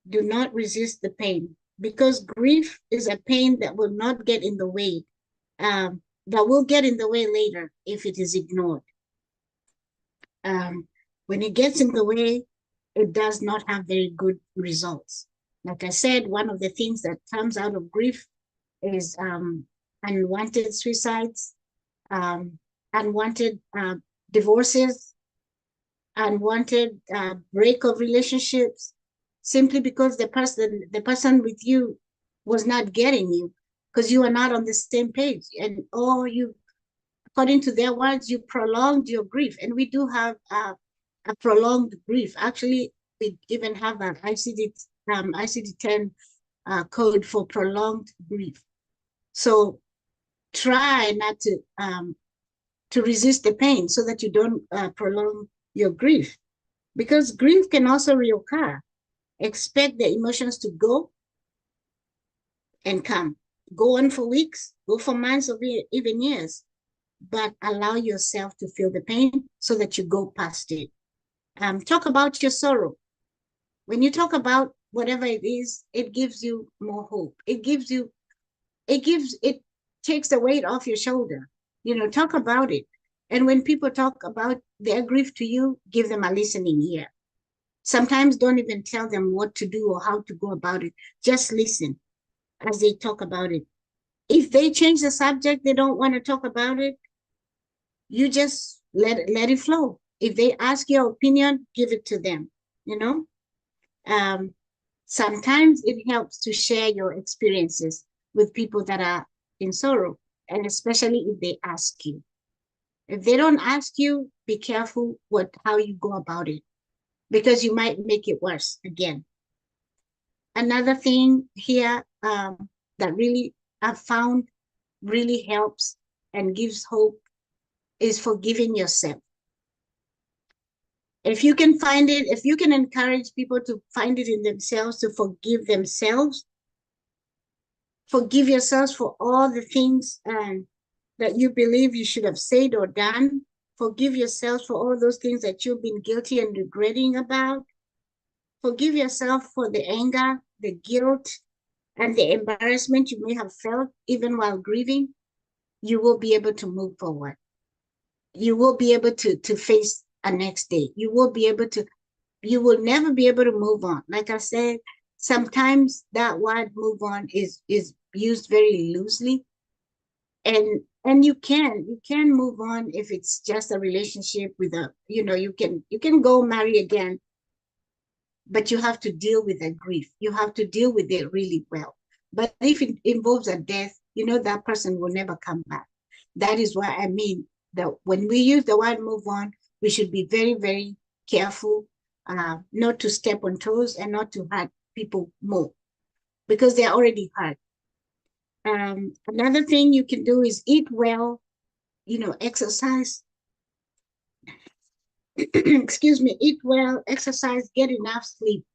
Do not resist the pain, because grief is a pain that will not get in the way, that will get in the way later if it is ignored. When it gets in the way, it does not have very good results. Like I said, one of the things that comes out of grief is unwanted suicides, unwanted divorces, unwanted break of relationships, simply because the person with you was not getting you, because you are not on the same page, and according to their words, you prolonged your grief. And we do have a prolonged grief. Actually, we even have an ICD-10 code for prolonged grief. So try not to resist the pain so that you don't prolong your grief, because grief can also reoccur. Expect the emotions to go and come, go on for weeks, go for months, or even years, but allow yourself to feel the pain so that you go past it. Talk about your sorrow. When you talk about whatever it is, it gives you more hope. It takes the weight off your shoulder. You know, talk about it. And when people talk about their grief to you, give them a listening ear. Sometimes don't even tell them what to do or how to go about it. Just listen as they talk about it. If they change the subject, they don't want to talk about it, you just let it flow. If they ask your opinion, give it to them, you know? Sometimes it helps to share your experiences with people that are in sorrow, and especially if they ask you. If they don't ask you, be careful how you go about it, because you might make it worse again. Another thing here that really I've found really helps and gives hope is forgiving yourself. If you can find it, if you can encourage people to find it in themselves, to forgive themselves, forgive yourselves for all the things that you believe you should have said or done. Forgive yourselves for all those things that you've been guilty and regretting about. Forgive yourself for the anger, the guilt, and the embarrassment you may have felt even while grieving. You will be able to move forward. You will be able to face a next day. You will never be able to move on. Like I said, sometimes that word move on is used very loosely. And you can move on if it's just a relationship with you can go marry again, but you have to deal with that grief. You have to deal with it really well. But if it involves a death, that person will never come back. That is why I mean that when we use the word move on, we should be very, very careful not to step on toes and not to hurt people more. because they're already hurt. Another thing you can do is eat well, exercise. Excuse me, eat well, exercise, get enough sleep.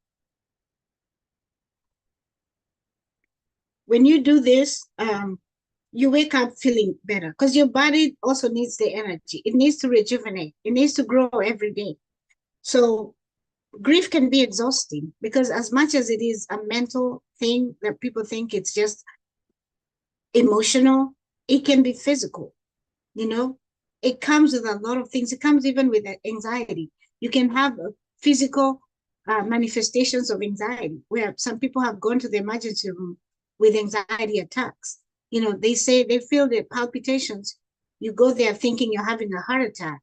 When you do this, you wake up feeling better because your body also needs the energy. It needs to rejuvenate. It needs to grow every day. So grief can be exhausting because as much as it is a mental thing that people think it's just emotional, it can be physical. It comes with a lot of things. It comes even with anxiety. You can have physical manifestations of anxiety where some people have gone to the emergency room with anxiety attacks. They say they feel the palpitations. You go there thinking you're having a heart attack.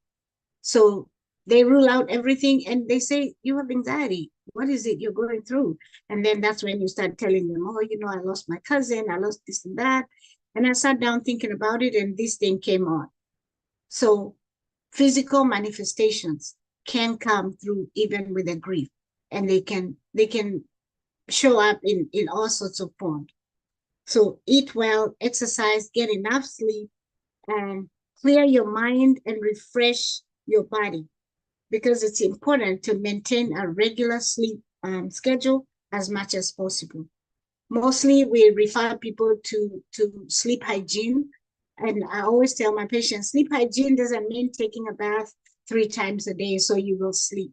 So they rule out everything and they say, you have anxiety. What is it you're going through? And then that's when you start telling them, oh, I lost my cousin, I lost this and that. And I sat down thinking about it and this thing came on. So physical manifestations can come through even with a grief, and they can show up in all sorts of forms. So eat well, exercise, get enough sleep, and clear your mind and refresh your body, because it's important to maintain a regular sleep schedule as much as possible. Mostly we refer people to sleep hygiene. And I always tell my patients, sleep hygiene doesn't mean taking a bath 3 times a day so you will sleep.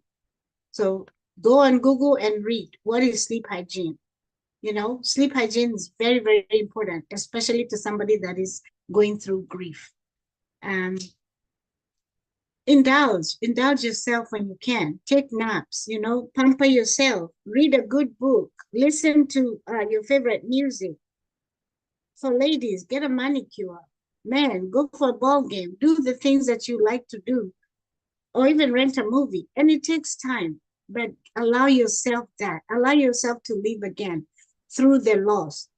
So go on Google and read, what is sleep hygiene? Sleep hygiene is very, very important, especially to somebody that is going through grief. Indulge yourself when you can. Take naps, pamper yourself, read a good book, listen to your favorite music. For ladies, get a manicure. Man, go for a ball game, do the things that you like to do, or even rent a movie. And it takes time, but allow yourself to live again through the loss.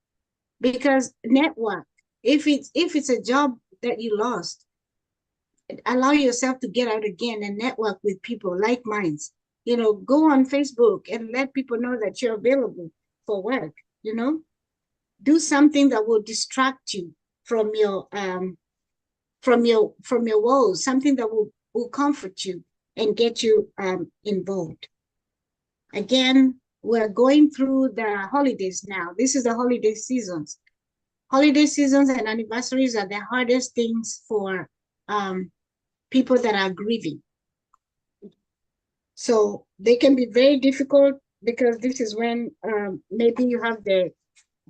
Because network, if it's a job that you lost, allow yourself to get out again and network with people like minds. Go on Facebook and let people know that you're available for work. Do something that will distract you from your woes, something that will comfort you and get you involved. Again, we're going through the holidays now. This is the holiday seasons. Holiday seasons and anniversaries are the hardest things for people that are grieving. So they can be very difficult because this is when maybe you have the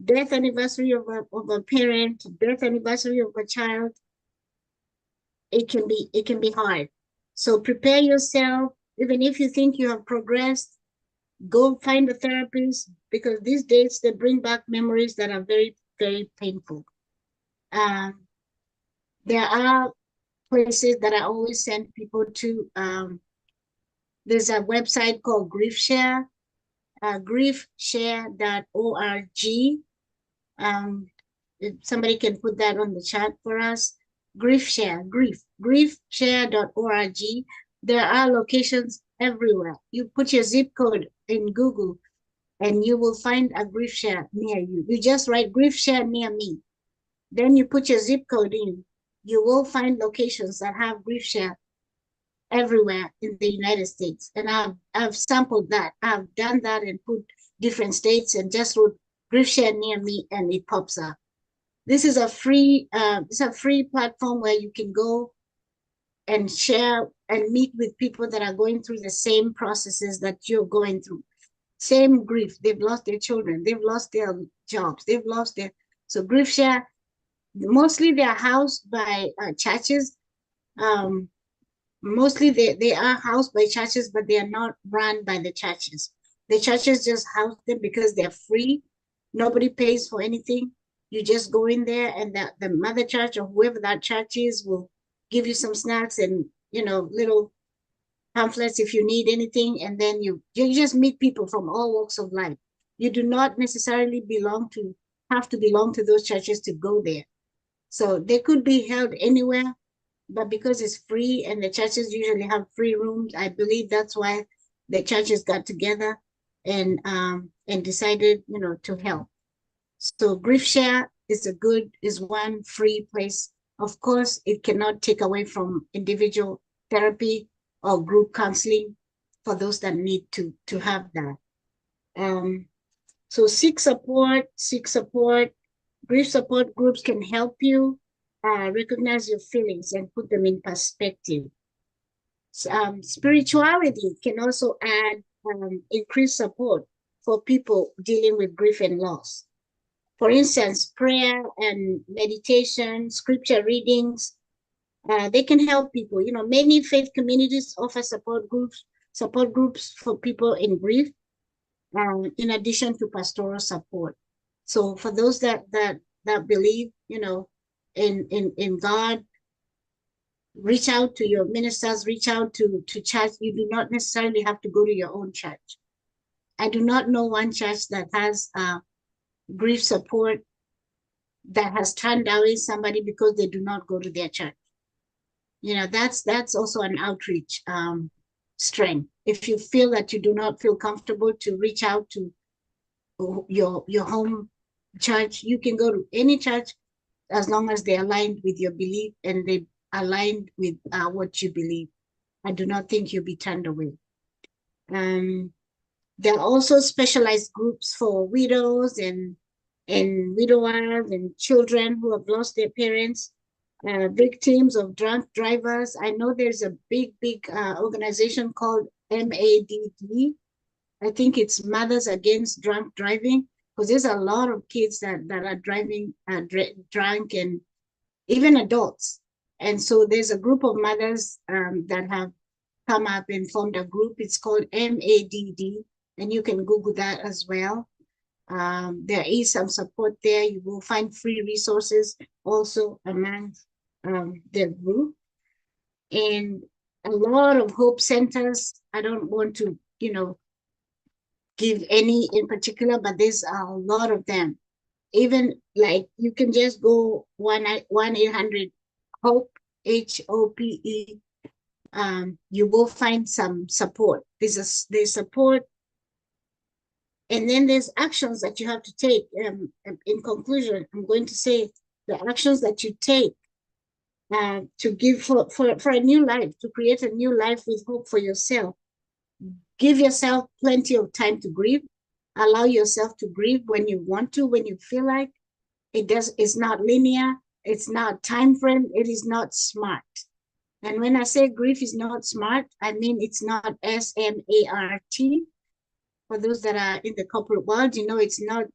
death anniversary of a parent, death anniversary of a child. It can be hard. So prepare yourself. Even if you think you have progressed, go find a therapist, because these days they bring back memories that are very, very painful. There are places that I always send people to. There's a website called GriefShare, griefshare.org. If somebody can put that on the chat for us. griefshare.org. There are locations everywhere. You put your zip code in Google and you will find a GriefShare near you. You just write GriefShare near me. Then you put your zip code in. You will find locations that have GriefShare everywhere in the United States. And I've sampled that. I've done that and put different states and just wrote GriefShare near me and it pops up. This is a free platform where you can go and share and meet with people that are going through the same processes that you're going through. Same grief. They've lost their children. They've lost their jobs. They've lost their... So GriefShare, mostly they're housed by churches. Mostly they are housed by churches, but they are not run by the churches. The churches just house them because they're free. Nobody pays for anything. You just go in there and the mother church or whoever that church is will give you some snacks and, little pamphlets if you need anything. And then you just meet people from all walks of life. You do not necessarily have to belong to those churches to go there. So they could be held anywhere, but because it's free and the churches usually have free rooms, I believe that's why the churches got together and decided, to help. So Grief Share is one free place. Of course, it cannot take away from individual therapy or group counseling for those that need to have that. So seek support. Grief support groups can help you recognize your feelings and put them in perspective. Spirituality can also add increased support for people dealing with grief and loss. For instance, prayer and meditation, scripture readings, they can help people. You know, many faith communities offer support groups for people in grief, in addition to pastoral support. So for those that believe, you know, in God, reach out to your ministers, reach out to church. You do not necessarily have to go to your own church. I do not know one church that has grief support that has turned away somebody because they do not go to their church. You know, that's also an outreach strength. If you feel that you do not feel comfortable to reach out to your home church, you can go to any church as long as they're aligned with your belief and they aligned with what you believe. I do not think you'll be turned away. There are also specialized groups for widows and widowers and children who have lost their parents, victims of drunk drivers. I know there's a big organization called MADD. I think it's Mothers Against Drunk Driving, because there's a lot of kids that are driving drunk, and even adults. And so there's a group of mothers that have come up and formed a group. It's called MADD, and you can Google that as well. There is some support there. You will find free resources also among the group. And a lot of hope centers. I don't want to, you know, give any in particular, but there's a lot of them. Even like you can just go 1-800-HOPE, HOPE. You will find some support. There's support, and then there's actions that you have to take. In conclusion, I'm going to say the actions that you take to give for a new life, to create a new life with hope for yourself. Give yourself plenty of time to grieve. Allow yourself to grieve when you want to, when you feel like. It's not linear. It's not time frame. It is not smart. And when I say grief is not smart, I mean it's not SMART. For those that are in the corporate world, you know, it's not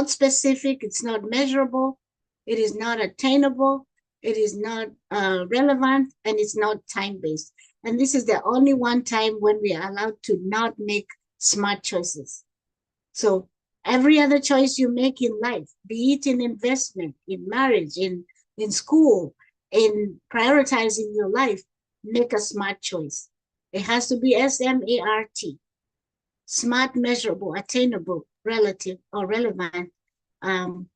specific. It's not measurable. It is not attainable. It is not relevant, and it's not time-based. And this is the only one time when we are allowed to not make smart choices. So every other choice you make in life, be it in investment, in marriage, in school, in prioritizing your life, make a smart choice. It has to be SMART. Smart, measurable, attainable, relative, or relevant, and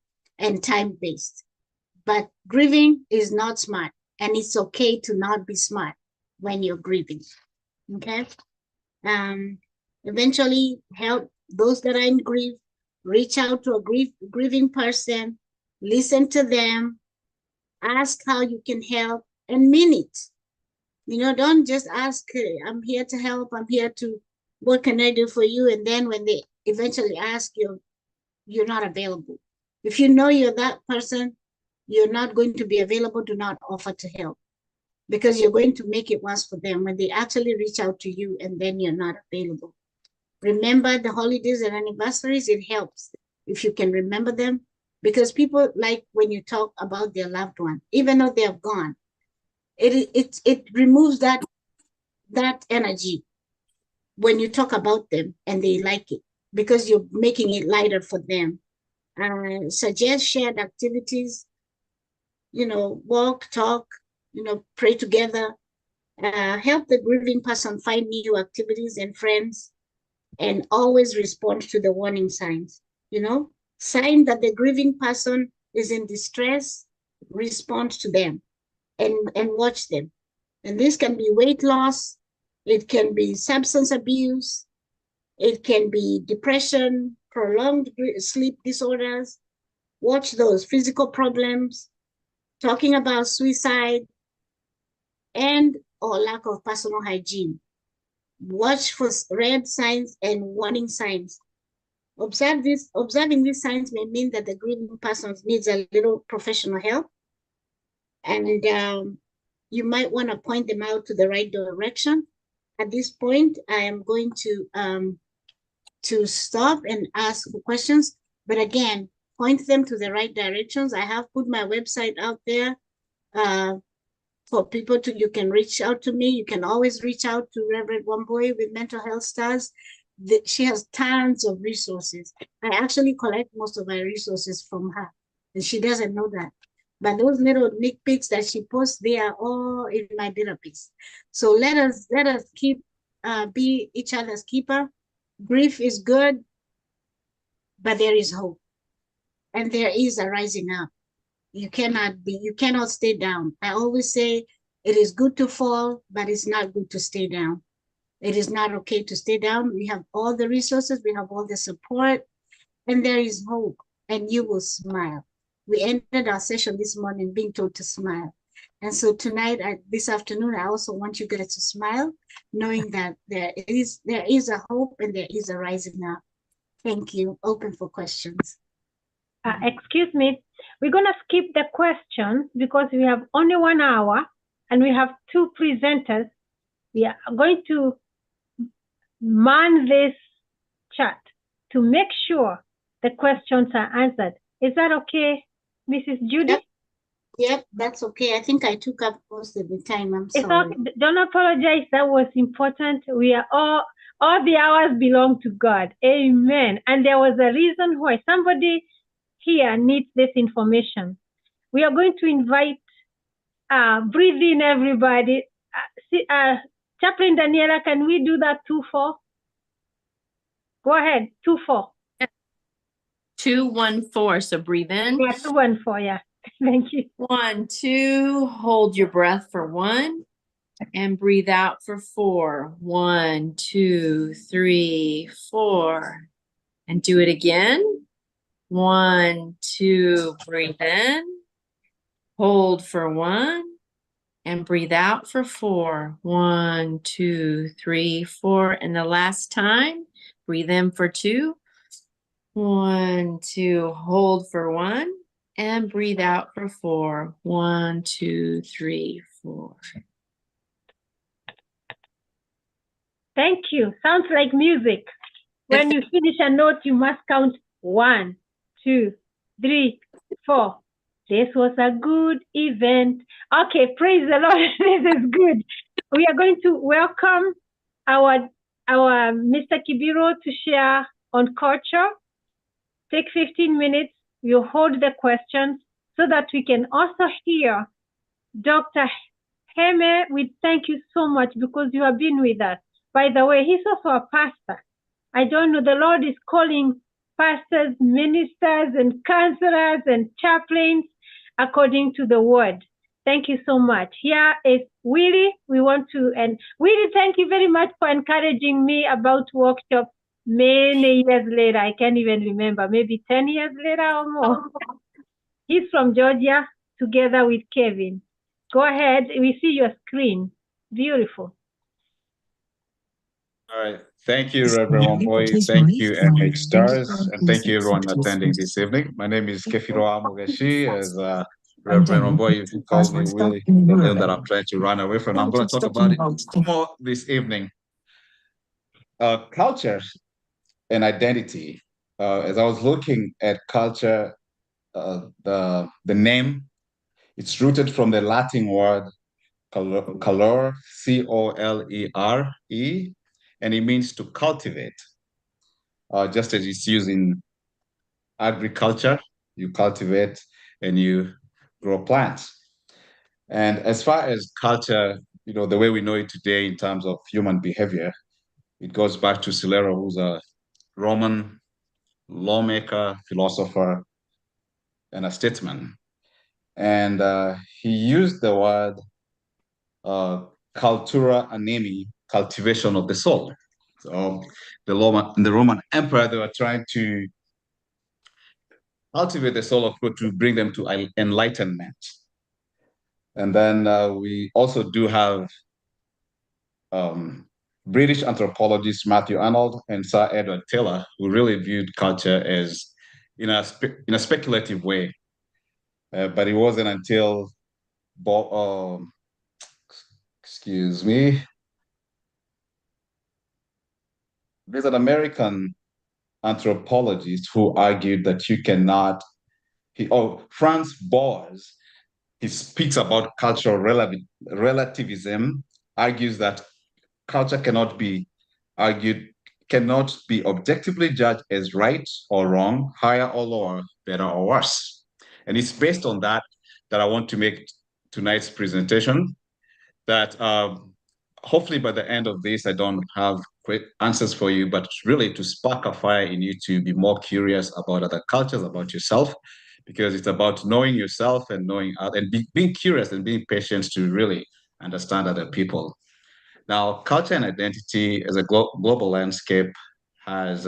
time-based. But grieving is not smart, and it's okay to not be smart when you're grieving, okay? Eventually help those that are in grief, reach out to a grieving person, listen to them, ask how you can help, and mean it. You know, don't just ask, I'm here to help, I'm here to, what can I do for you? And then when they eventually ask you, you're not available. If you know you're that person, you're not going to be available, do not offer to help, because you're going to make it worse for them when they actually reach out to you and then you're not available. Remember the holidays and anniversaries. It helps if you can remember them, because people like when you talk about their loved one, even though they have gone, it removes that energy when you talk about them and they like it, because you're making it lighter for them. Suggest shared activities, you know, walk, talk, you know, pray together, help the grieving person find new activities and friends, and always respond to the warning signs. You know, sign that the grieving person is in distress, respond to them and watch them. And this can be weight loss, it can be substance abuse, it can be depression, prolonged sleep disorders, Watch those physical problems, talking about suicide, and or lack of personal hygiene. Watch for red signs and warning signs. Observing these signs may mean that the grieving person needs a little professional help, and you might want to point them out to the right direction. At this point, I am going to stop and ask questions, but again, point them to the right directions. I have put my website out there for people to, you can reach out to me. You can always reach out to Reverend Wambui with Mental Health Stars. She has tons of resources. I actually collect most of my resources from her, and she doesn't know that. But those little nitpicks that she posts, they are all in my database. So let us keep be each other's keeper. Grief is good, but there is hope, and there is a rising up. You cannot stay down. I always say it is good to fall, but it's not good to stay down. It is not okay to stay down. We have all the resources, we have all the support, and there is hope, and you will smile. We ended our session this morning being told to smile. And so tonight, this afternoon, I also want you guys to smile, knowing that there is a hope and there is a rising up. Thank you. Open for questions. Excuse me, we're going to skip the questions because we have only 1 hour and we have 2 presenters. We are going to man this chat to make sure the questions are answered. Is that okay, Mrs. Judy? Yep, that's okay. I think I took up most of the time. I'm sorry. Okay. Don't apologize. That was important. We are all the hours belong to God. Amen. And there was a reason why somebody here needs this information. We are going to invite, breathe in everybody. Chaplain Daniela, can we do that 2-4? Go ahead, 2-4. 2-1-4. So breathe in. Yeah, 2-1-4. Yeah. Thank you. 1, 2. Hold your breath for 1, and breathe out for 4. 1, 2, 3, 4, and do it again. 1, 2. Breathe in. Hold for 1, and breathe out for 4. 1, 2, 3, 4, and the last time, breathe in for 2. 1, 2. Hold for 1. And breathe out for 4. 1, 2, 3, 4. Thank you. Sounds like music. When you finish a note, you must count 1, 2, 3, 4. This was a good event. Okay, praise the Lord. This is good. We are going to welcome our Mr. Kibiro to share on culture. Take 15 minutes. We'll hold the questions so that we can also hear Dr. Heme. We thank you so much because you have been with us. By the way, he's also a pastor. I don't know, the Lord is calling pastors, ministers, and counselors and chaplains according to the word. Thank you so much. Here is Willie. And Willie, thank you very much for encouraging me about workshop many years later. I can't even remember, maybe 10 years later or more. He's from Georgia together with Kevin. Go ahead. We see your screen. Beautiful. All right. Thank you, Reverend Wambui. Thank you, MH Stars. And thank you, everyone attending this evening. My name is Kefiro Amogashi. As Reverend Wambui called me Willie, the name that I'm trying to run away from. I'm going to talk about it more this evening. Culture and identity. As I was looking at culture, the name, it's rooted from the Latin word colere, C-O-L-E-R-E, and it means to cultivate. Just as it's used in agriculture, you cultivate and you grow plants. And as far as culture, the way we know it today in terms of human behavior, it goes back to Cicero, who's a Roman lawmaker, philosopher, and a statesman. And he used the word cultura animi, cultivation of the soul. So the Roman Empire, they were trying to cultivate the soul of people to bring them to enlightenment. And then we also do have British anthropologists Matthew Arnold and Sir Edward Taylor, who really viewed culture as in a speculative way. But it wasn't until excuse me, there's an American anthropologist who argued that you cannot. Franz Boas, he speaks about cultural relativism, argues that culture cannot be objectively judged as right or wrong, higher or lower, better or worse. And it's based on that I want to make tonight's presentation. That hopefully by the end of this, I don't have quick answers for you, but really to spark a fire in you to be more curious about other cultures, about yourself, because it's about knowing yourself and being curious and being patient to really understand other people. Now, culture and identity as a global landscape has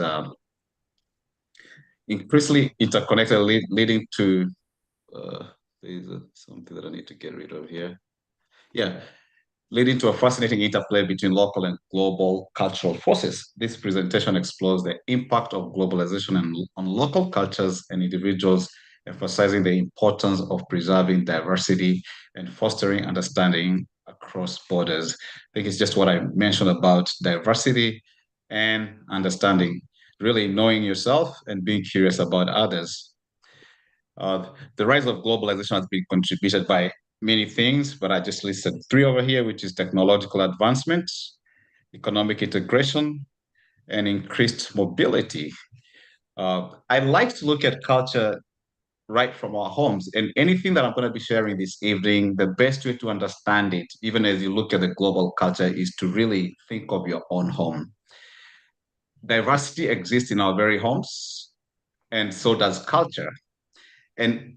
increasingly interconnected, leading to there's something that I need to get rid of here. Yeah, leading to a fascinating interplay between local and global cultural forces. This presentation explores the impact of globalization on local cultures and individuals, emphasizing the importance of preserving diversity and fostering understanding across borders. I think it's just what I mentioned about diversity and understanding, really knowing yourself and being curious about others. The rise of globalization has been contributed by many things, but I just listed three over here, which is technological advancement, economic integration, and increased mobility. I like to look at culture right from our homes, and anything that I'm going to be sharing this evening, the best way to understand it, even as you look at the global culture, is to really think of your own home. Diversity exists in our very homes, and so does culture. And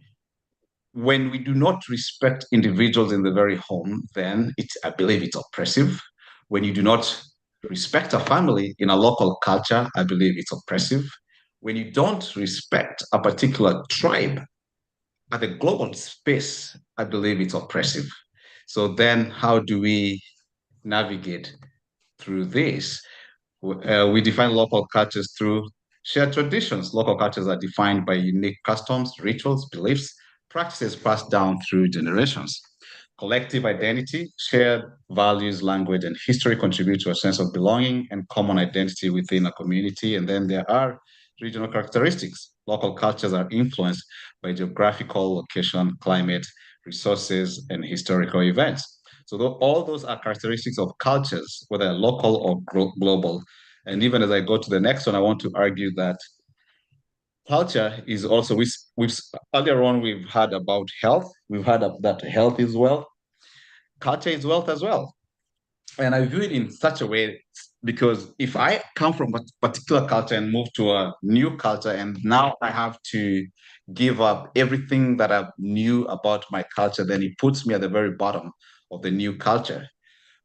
when we do not respect individuals in the very home, then I believe it's oppressive. When you do not respect a family in a local culture, I believe it's oppressive. When you don't respect a particular tribe at the global space, I believe it's oppressive. So then how do we navigate through this? We define local cultures through shared traditions. Local cultures are defined by unique customs, rituals, beliefs, practices passed down through generations. Collective identity, shared values, language, and history contribute to a sense of belonging and common identity within a community. And then there are regional characteristics. Local cultures are influenced by geographical location, climate, resources, and historical events. So all those are characteristics of cultures, whether local or global. And even as I go to the next one, I want to argue that culture is also, we've earlier on, we've had about health. We've had that health is wealth. Culture is wealth as well. And I view it in such a way because if I come from a particular culture and move to a new culture, and now I have to give up everything that I knew about my culture, then it puts me at the very bottom of the new culture.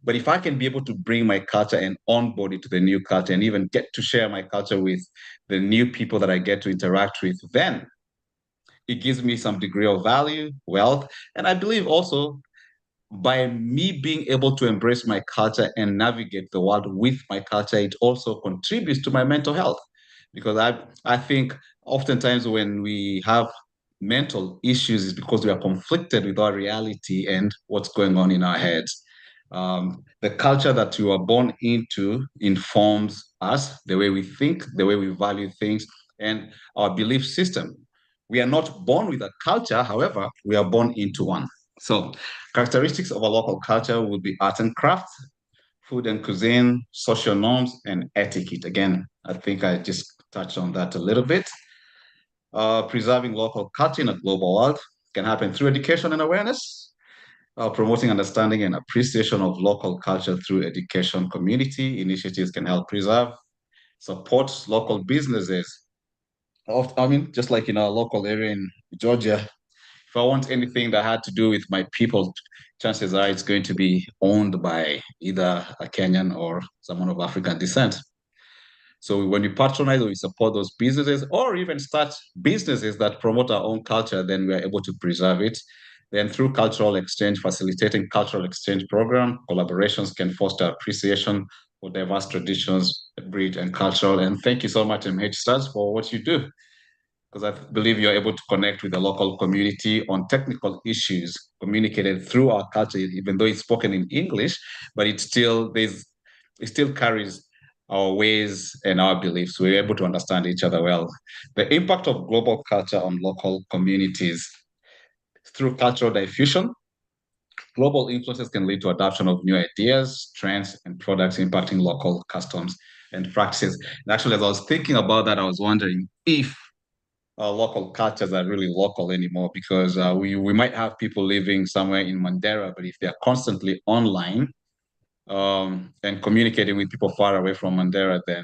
But if I can be able to bring my culture and onboard it to the new culture and even get to share my culture with the new people that I get to interact with, then it gives me some degree of value, wealth, and I believe also by me being able to embrace my culture and navigate the world with my culture, it also contributes to my mental health. Because I think oftentimes when we have mental issues is because we are conflicted with our reality and what's going on in our heads. The culture that you are born into informs us, the way we think, the way we value things, and our belief system. We are not born with a culture, however, we are born into one. So, characteristics of a local culture would be art and craft, food and cuisine, social norms, and etiquette. Again, I think I just touched on that a little bit. Preserving local culture in a global world can happen through education and awareness, promoting understanding and appreciation of local culture through education community initiatives can help preserve, support local businesses. I mean, just like in our local area in Georgia, if I want anything that had to do with my people, chances are it's going to be owned by either a Kenyan or someone of African descent. So when we patronize or we support those businesses, or even start businesses that promote our own culture, then we are able to preserve it. Then through cultural exchange, facilitating cultural exchange program, collaborations can foster appreciation for diverse traditions, breed, and cultural. And thank you so much, MHSAI, for what you do, because I believe you're able to connect with the local community on technical issues communicated through our culture, even though it's spoken in English, but it still carries our ways and our beliefs. We're able to understand each other well. The impact of global culture on local communities through cultural diffusion. Global influences can lead to adoption of new ideas, trends, and products impacting local customs and practices. And actually, as I was thinking about that, I was wondering if local cultures are really local anymore, because we might have people living somewhere in Mandera, but if they're constantly online and communicating with people far away from Mandera, then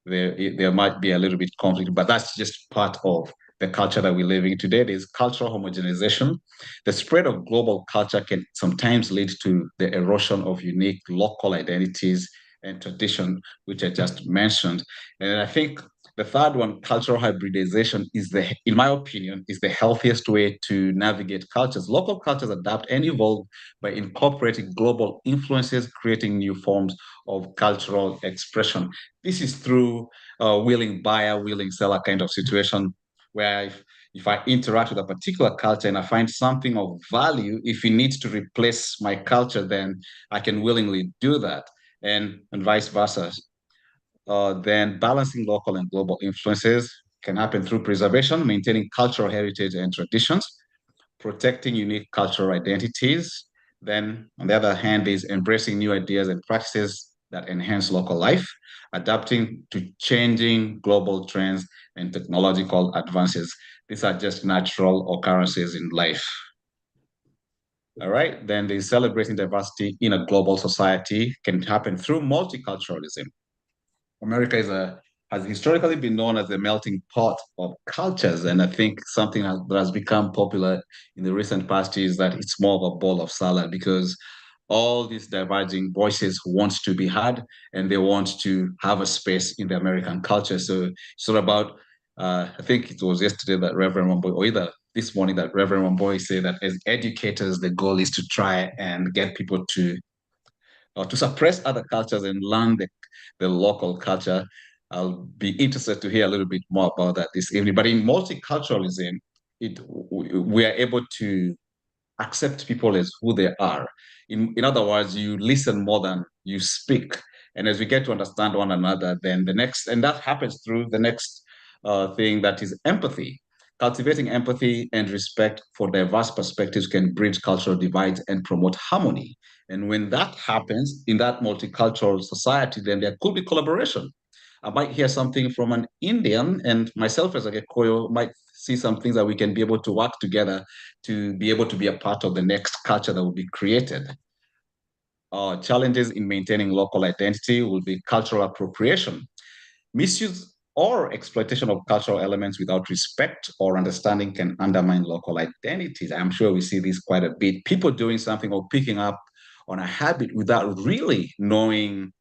there might be a little bit conflict. But that's just part of the culture that we're living today. There's cultural homogenization. The spread of global culture can sometimes lead to the erosion of unique local identities and tradition, which I just mentioned. And I think the third one, cultural hybridization, in my opinion, is the healthiest way to navigate cultures. Local cultures adapt and evolve by incorporating global influences, creating new forms of cultural expression. This is through willing buyer, willing seller kind of situation, where if I interact with a particular culture and I find something of value, if it needs to replace my culture, then I can willingly do that, and vice versa. Then balancing local and global influences can happen through preservation, maintaining cultural heritage and traditions, protecting unique cultural identities. Then, on the other hand, is embracing new ideas and practices that enhance local life, adapting to changing global trends and technological advances. These are just natural occurrences in life. All right. Then the celebrating diversity in a global society can happen through multiculturalism. America has historically been known as the melting pot of cultures, and I think something that has become popular in the recent past is that it's more of a bowl of salad, because all these diverging voices want to be heard and they want to have a space in the American culture. So it's all about, I think it was yesterday that Reverend Wamboy, or either this morning that Reverend Wamboy said that as educators, the goal is to try and get people to suppress other cultures and learn the local culture. I'll be interested to hear a little bit more about that this evening. But in multiculturalism, we are able to accept people as who they are. In other words, you listen more than you speak. And as we get to understand one another, then and that happens through the next thing, that is empathy. Cultivating empathy and respect for diverse perspectives can bridge cultural divides and promote harmony. And when that happens in that multicultural society, then there could be collaboration. I might hear something from an Indian, and myself as a Gikuyu might see some things that we can be able to work together to be able to be a part of the next culture that will be created. Challenges in maintaining local identity will be cultural appropriation. Misuse or exploitation of cultural elements without respect or understanding can undermine local identities. I'm sure we see this quite a bit. People doing something or picking up on a habit without really knowing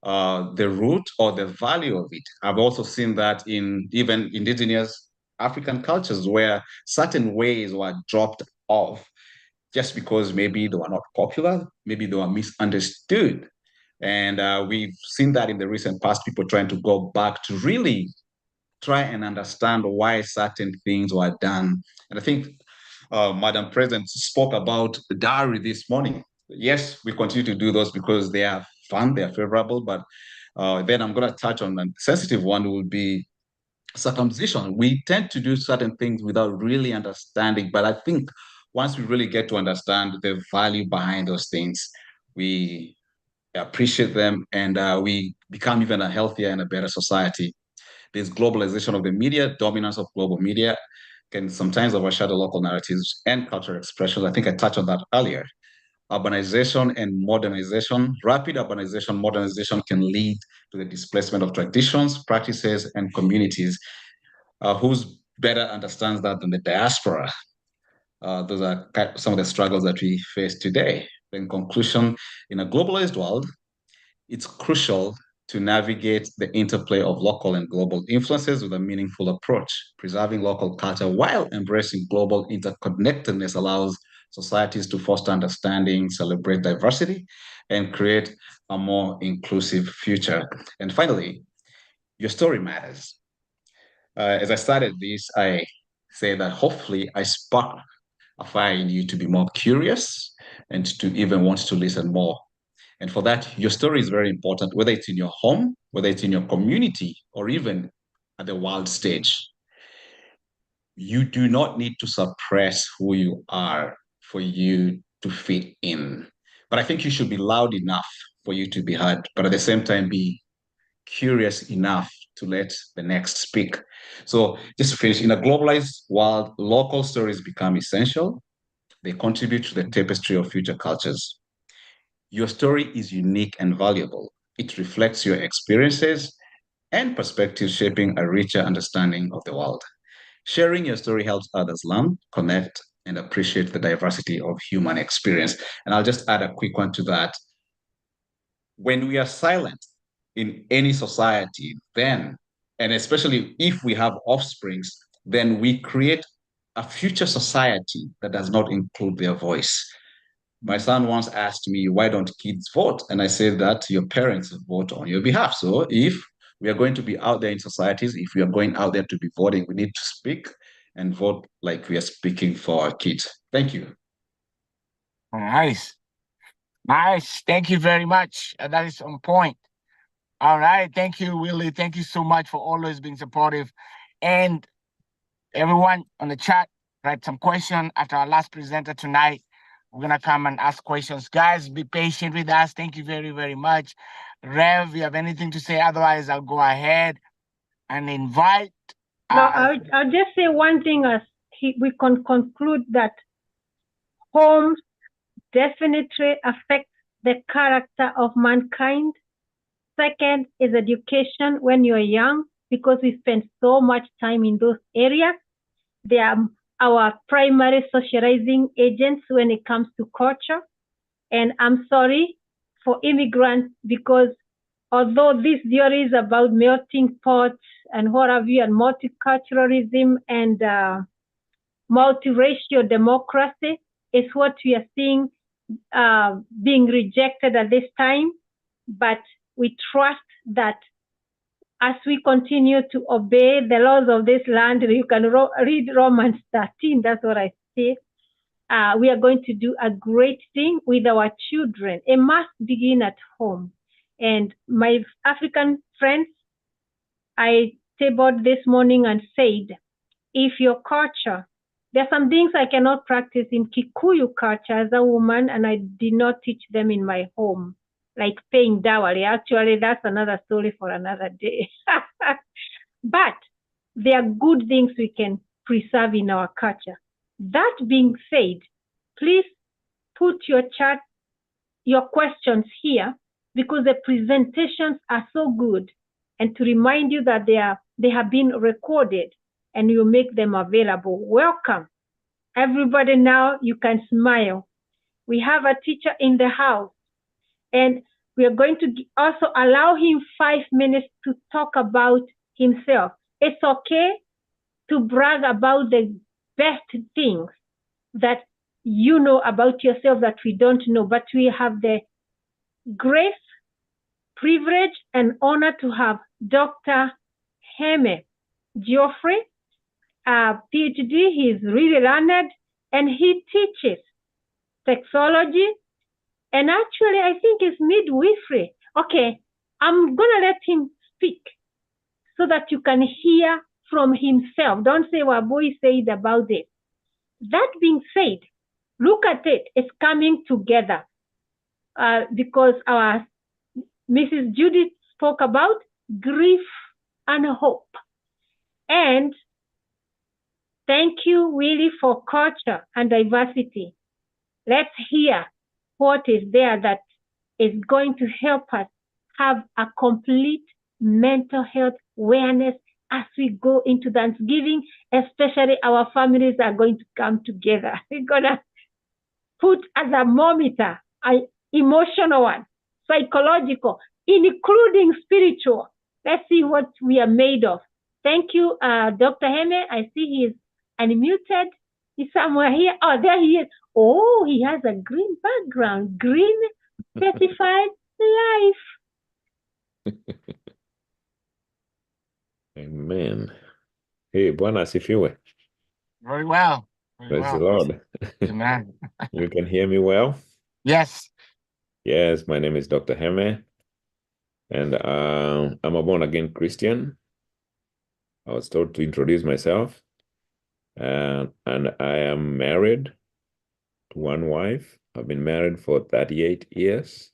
the root or the value of it. I've also seen that in even indigenous African cultures, where certain ways were dropped off just because maybe they were not popular, maybe they were misunderstood. And we've seen that in the recent past, people trying to go back to really try and understand why certain things were done. And I think Madam President spoke about the dowry this morning. Yes, we continue to do those because they are fun, they are favorable, but then I'm going to touch on a sensitive one, will be circumcision. We tend to do certain things without really understanding, but I think once we really get to understand the value behind those things, we appreciate them, and we become even a healthier and a better society. There's globalization of the media, dominance of global media can sometimes overshadow local narratives and cultural expressions. I think I touched on that earlier. Urbanization and modernization, rapid urbanization, modernization can lead to the displacement of traditions, practices, and communities. Who's better understands that than the diaspora? Those are some of the struggles that we face today. In conclusion, in a globalized world, it's crucial to navigate the interplay of local and global influences with a meaningful approach. Preserving local culture while embracing global interconnectedness allows societies to foster understanding, celebrate diversity, and create a more inclusive future. And finally, your story matters. As I started this, I say that hopefully I spark a fire in you to be more curious and to even want to listen more. And for that, your story is very important, whether it's in your home, whether it's in your community, or even at the world stage. You do not need to suppress who you are for you to fit in. But I think you should be loud enough for you to be heard, but at the same time, be curious enough to let the next speak. So, just to finish, in a globalized world, local stories become essential. They contribute to the tapestry of future cultures. Your story is unique and valuable. It reflects your experiences and perspectives, shaping a richer understanding of the world. Sharing your story helps others learn, connect, and appreciate the diversity of human experience. And I'll just add a quick one to that. When we are silent in any society, then, and especially if we have offsprings, then we create a future society that does not include their voice. My son once asked me, why don't kids vote? And I said that your parents vote on your behalf. So if we are going to be out there in societies, if we are going out there to be voting, we need to speak and vote like we are speaking for our kids. Thank you. Nice. Nice. Thank you very much. That is on point. All right. Thank you, Willie. Thank you so much for always being supportive. And everyone on the chat, write some question after our last presenter tonight. We're going to come and ask questions. Guys, be patient with us. Thank you very, very much. Rev, you have anything to say? Otherwise, I'll go ahead and invite. No, I'll just say one thing as we can conclude that homes definitely affect the character of mankind. Second is education when you're young, because we spend so much time in those areas. They are our primary socializing agents when it comes to culture. And I'm sorry for immigrants, because although this theory is about melting pots and what have you, and multiculturalism and multiracial democracy is what we are seeing being rejected at this time. But we trust that as we continue to obey the laws of this land, you can read Romans 13, that's what I say. We are going to do a great thing with our children. It must begin at home. And my African friends, I tabled this morning and said, if your culture, there are some things I cannot practice in Kikuyu culture as a woman, and I did not teach them in my home, like paying dowry. Actually, that's another story for another day. But there are good things we can preserve in our culture. That being said, please put your questions here, because the presentations are so good, and to remind you that they have been recorded and you make them available. Welcome. Everybody now, you can smile. We have a teacher in the house, and we are going to also allow him 5 minutes to talk about himself. It's okay to brag about the best things that you know about yourself that we don't know, but we have the grace, privilege, and honor to have Dr. Heme Geoffrey, PhD. He's really learned, and he teaches sexology, and actually I think it's midwifery. Okay, I'm gonna let him speak so that you can hear from himself. Don't say what boy said about it. That being said, look at it. It's coming together because our Mrs. Judith spoke about grief and hope. And thank you, Willie, for culture and diversity. Let's hear what is there that is going to help us have a complete mental health awareness as we go into Thanksgiving. Especially our families are going to come together. We're going to put a thermometer, an emotional one, psychological, including spiritual. Let's see what we are made of. Thank you, Dr. Heme. I see he's unmuted. He's somewhere here. Oh, there he is. Oh, he has a green background. Green certified life. Amen. Hey, Bwana asifiwe. Very well. Very Praise the well. Lord. Amen. You can hear me well? Yes. Yes, my name is Dr. Heme, and I'm a born-again Christian. I was told to introduce myself, and I am married to one wife. I've been married for 38 years,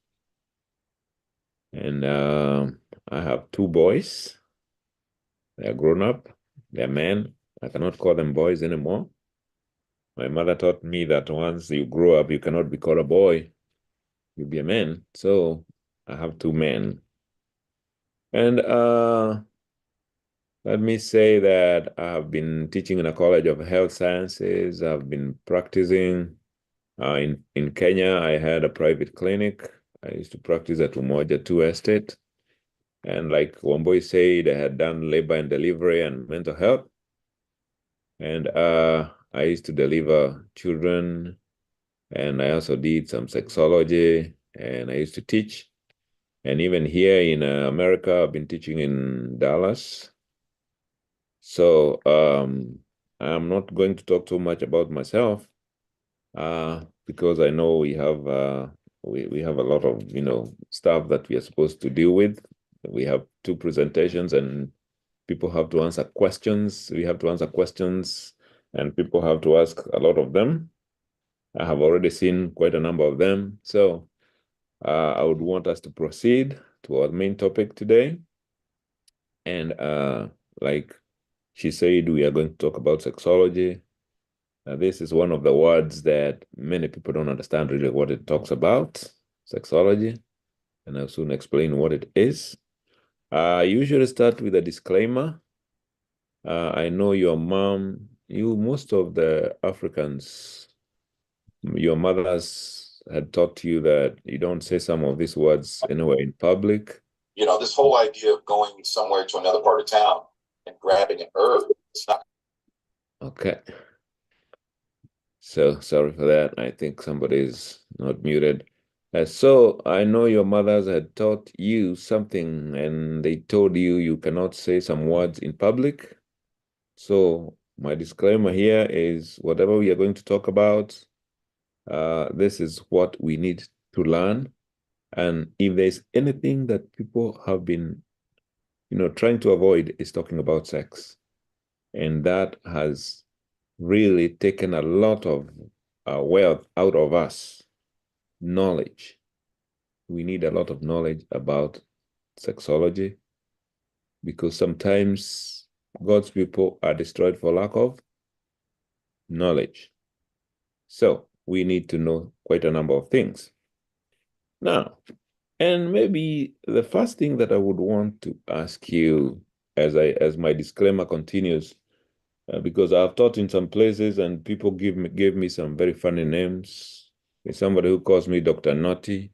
and I have two boys. They're grown up. They're men. I cannot call them boys anymore. My mother taught me that once you grow up, you cannot be called a boy. You'll be a man. So I have two men. And let me say that I have been teaching in a college of health sciences. I've been practicing in Kenya. I had a private clinic. I used to practice at Umoja 2 Estate. And like Wamboy said, I had done labor and delivery and mental health. And I used to deliver children. And I also did some sexology. And I used to teach. And even here in America, I've been teaching in Dallas. So I'm not going to talk too much about myself because I know we have a lot of stuff that we are supposed to deal with. We have two presentations and people have to answer questions. We have to answer questions and people have to ask a lot of them. I have already seen quite a number of them. So I would want us to proceed to our main topic today. And like she said, we are going to talk about sexology. This is one of the words that many people don't understand really what it talks about, sexology. And I'll soon explain what it is. I usually start with a disclaimer. I know your mom, most of the Africans, your mothers had taught you that you don't say some of these words anywhere in public. This whole idea of going somewhere to another part of town and grabbing an herb, it's not. Okay. So sorry for that. I think somebody's not muted. So I know your mothers had taught you something and they told you you cannot say some words in public. So my disclaimer here is whatever we are going to talk about, this is what we need to learn. And if there's anything that people have been, trying to avoid is talking about sex. And that has really taken a lot of wealth out of us. Knowledge. We need a lot of knowledge about sexology because sometimes God's people are destroyed for lack of knowledge. So we need to know quite a number of things. Now, and maybe the first thing that I would want to ask you as my disclaimer continues, because I've taught in some places and people gave me some very funny names. There's somebody who calls me Dr. Naughty,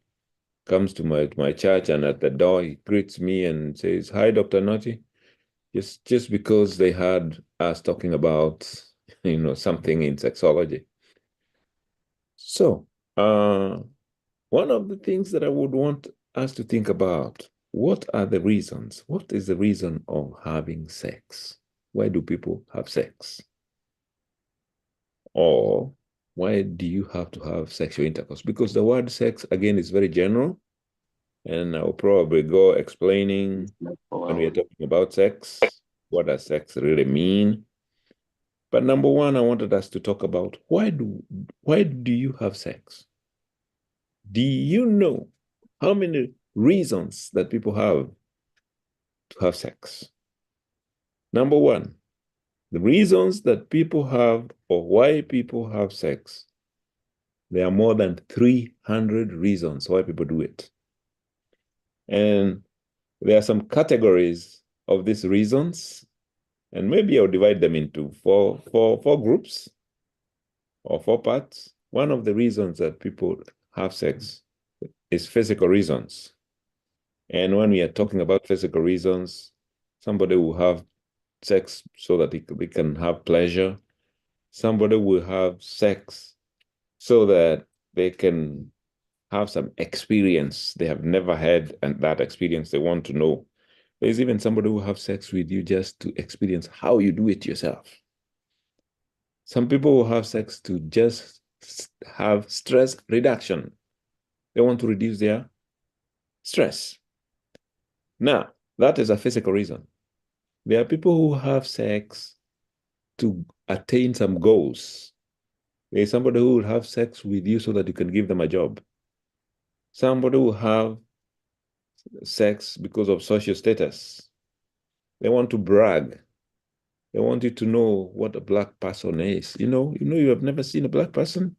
comes to my church and at the door he greets me and says, "Hi, Dr. Naughty," just because they heard us talking about something in sexology. So one of the things that I would want us to think about, what are the reasons? What is the reason of having sex? Why do people have sex? Or why do you have to have sexual intercourse? Because the word sex, again, is very general. And I'll probably go explaining when we are talking about sex, what does sex really mean? But number one, I wanted us to talk about why do you have sex? Do you know how many reasons that people have to have sex? Number one, the reasons that people have or why people have sex, there are more than 300 reasons why people do it. And there are some categories of these reasons, and maybe I'll divide them into four groups or four parts. One of the reasons that people have sex is physical reasons. And when we are talking about physical reasons, somebody will have sex so that they can have pleasure. Somebody will have sex so that they can have some experience they have never had, and that experience they want to know. There's even somebody who have sex with you just to experience how you do it yourself. Some people will have sex to just have stress reduction. They want to reduce their stress. Now, that is a physical reason. There are people who have sex to attain some goals. There's somebody who will have sex with you so that you can give them a job. Somebody will have sex because of social status. They want to brag. They want you to know what a black person is. You have never seen a black person.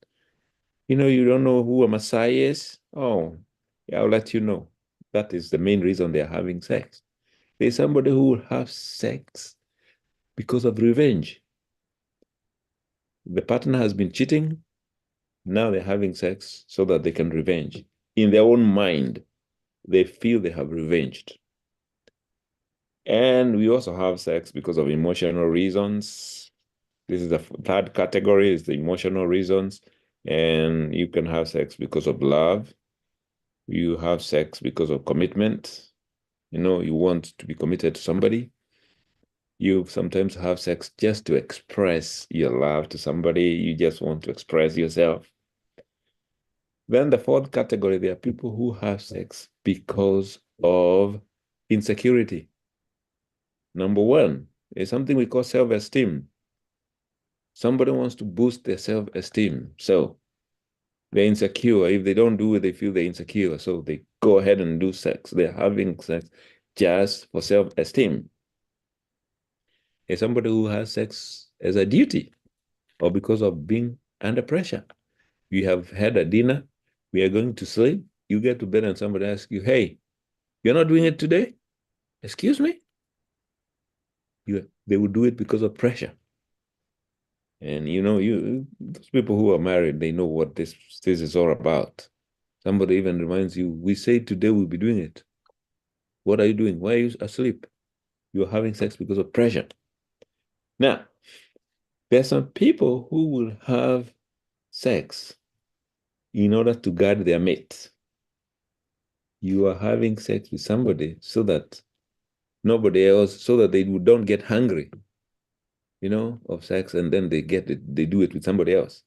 You don't know who a Maasai is. Oh, yeah, I'll let you know. That is the main reason they're having sex. There's somebody who will have sex because of revenge. The partner has been cheating. Now they're having sex so that they can revenge. In their own mind, they feel they have revenged. And we also have sex because of emotional reasons. This is the third category, is the emotional reasons. And you can have sex because of love. You have sex because of commitment. You want to be committed to somebody. You sometimes have sex just to express your love to somebody. You just want to express yourself. Then the fourth category, there are people who have sex because of insecurity. Number one is something we call self-esteem. Somebody wants to boost their self-esteem. So they're insecure. If they don't do it, they feel they're insecure. So they go ahead and do sex. They're having sex just for self-esteem. Is somebody who has sex as a duty or because of being under pressure. You have had a dinner, we are going to sleep, you get to bed and somebody asks you, hey, you're not doing it today? Excuse me? They will do it because of pressure. And those people who are married, they know what this is all about. Somebody even reminds you, we say today we'll be doing it. What are you doing? Why are you asleep? You're having sex because of pressure. Now, there's some people who will have sex in order to guard their mate. You are having sex with somebody so that nobody else, so that they don't get hungry, of sex, and then they do it with somebody else.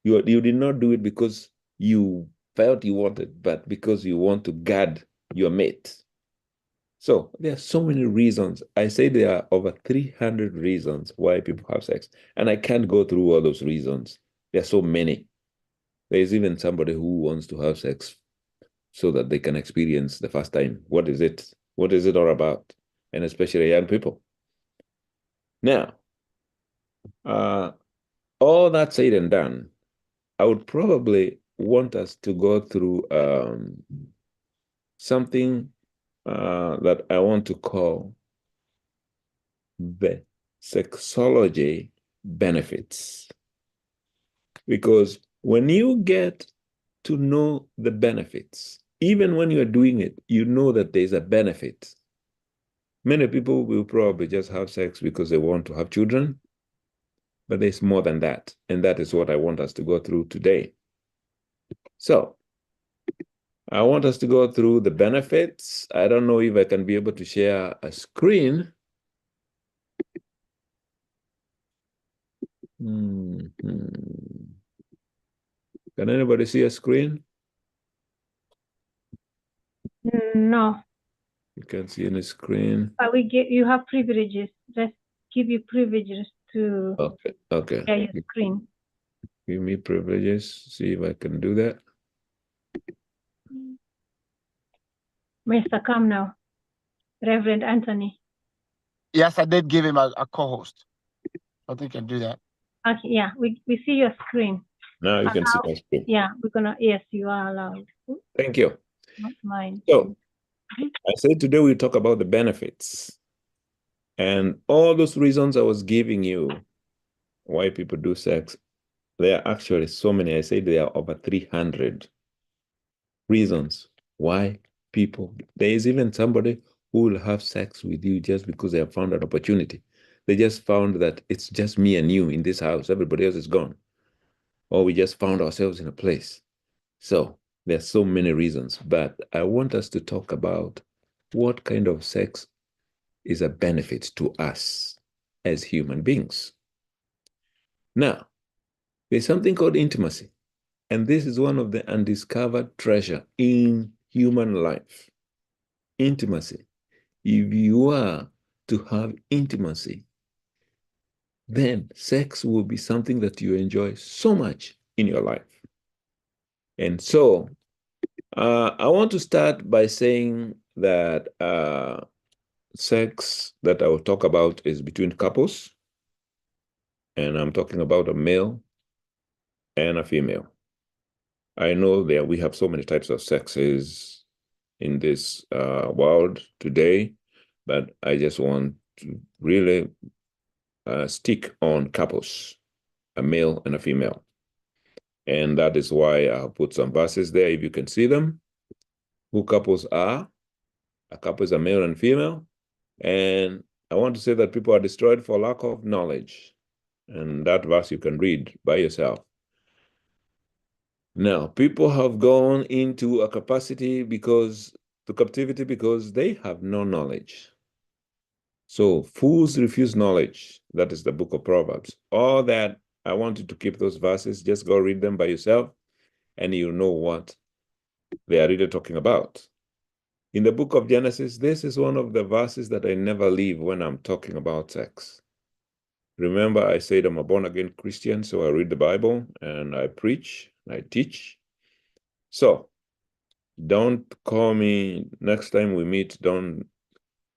You did not do it because you felt you wanted, but because you want to guard your mate. So there are so many reasons. I say there are over 300 reasons why people have sex, and I can't go through all those reasons. There are so many. There's even somebody who wants to have sex so that they can experience the first time. What is it? What is it all about? And especially young people. Now, all that said and done, I would probably want us to go through something that I want to call the sexology benefits. Because when you get to know the benefits, even when you're doing it, you know that there's a benefit. Many people will probably just have sex because they want to have children, but there's more than that. And that is what I want us to go through today. So I want us to go through the benefits. I don't know if I can be able to share a screen. Can anybody see a screen? No. You can't see any screen. But you have privileges. Let's give you privileges to Okay. share your screen. Give me privileges. See if I can do that. Mr. Come now. Reverend Anthony. Yes, I did give him a co-host. I think I can do that. Okay, yeah, we see your screen. Now you can see my screen. Yeah, yes, you are allowed. Thank you. Not mine. So I said today we talk about the benefits. And all those reasons I was giving you why people do sex, there are actually so many. I said there are over 300 reasons why people. There is even somebody who will have sex with you just because they have found an opportunity. They just found that it's just me and you in this house. Everybody else is gone. Or we just found ourselves in a place. So there are so many reasons, but I want us to talk about what kind of sex is a benefit to us as human beings. Now, there's something called intimacy, and this is one of the undiscovered treasure in human life. Intimacy. If you are to have intimacy, then sex will be something that you enjoy so much in your life. And so I want to start by saying that sex that I will talk about is between couples, and I'm talking about a male and a female. I know that we have so many types of sexes in this world today, but I just want to really stick on couples, a male and a female. And that is why I put some verses there, if you can see them, who couples are. A couple is a male and female. And I want to say that people are destroyed for lack of knowledge. And that verse you can read by yourself. Now, people have gone into a captivity because they have no knowledge. So fools refuse knowledge. That is the book of Proverbs. All that, I want you to keep those verses. Just go read them by yourself, and you know what they are really talking about. In the book of Genesis, this is one of the verses that I never leave when I'm talking about sex. Remember, I said I'm a born-again Christian, so I read the Bible, and I preach, I teach. So don't call me next time we meet. Don't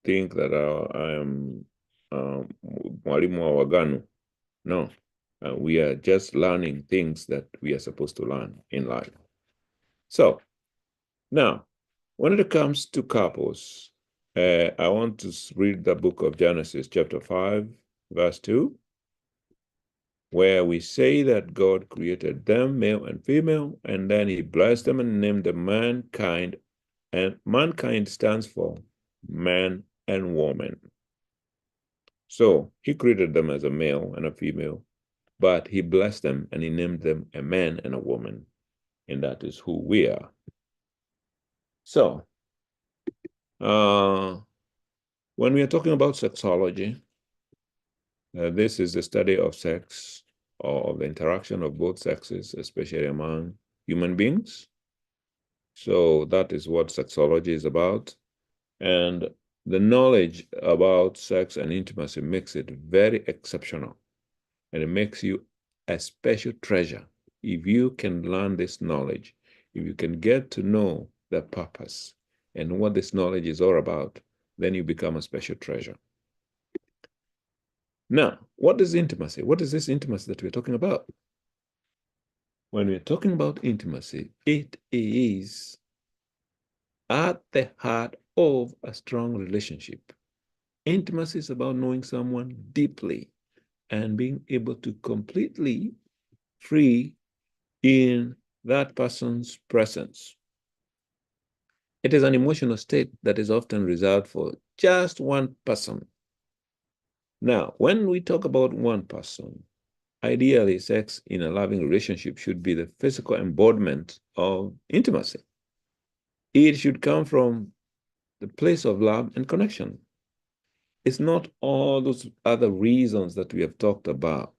think that I am mwalimu wa waganu. No, we are just learning things that we are supposed to learn in life. So now, when it comes to couples, I want to read the book of Genesis, chapter 5, verse 2, where we say that God created them, male and female, and then he blessed them and named them mankind. And mankind stands for man and woman. So he created them as a male and a female, but he blessed them and he named them a man and a woman. And that is who we are. So, when we are talking about sexology, this is the study of sex, or of the interaction of both sexes, especially among human beings. So that is what sexology is about. And the knowledge about sex and intimacy makes it very exceptional. And it makes you a special treasure. If you can learn this knowledge, if you can get to know the purpose and what this knowledge is all about, then you become a special treasure. Now, what is intimacy? What is this intimacy that we're talking about? When we're talking about intimacy, it is at the heart of a strong relationship. Intimacy is about knowing someone deeply and being able to completely free in that person's presence. It is an emotional state that is often reserved for just one person. Now, when we talk about one person, ideally, sex in a loving relationship should be the physical embodiment of intimacy. It should come from the place of love and connection. It's not all those other reasons that we have talked about.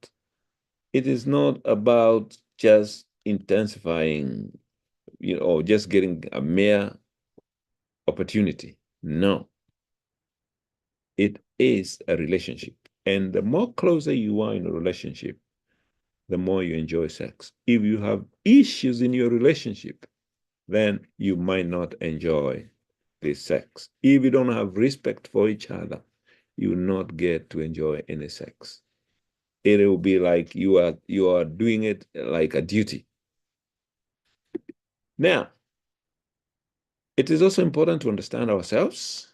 It is not about just intensifying, or just getting a mere opportunity. No. It is a relationship. And the more closer you are in a relationship, the more you enjoy sex. If you have issues in your relationship, then you might not enjoy this sex. If you don't have respect for each other, you will not get to enjoy any sex. It will be like you are doing it like a duty. Now, it is also important to understand ourselves.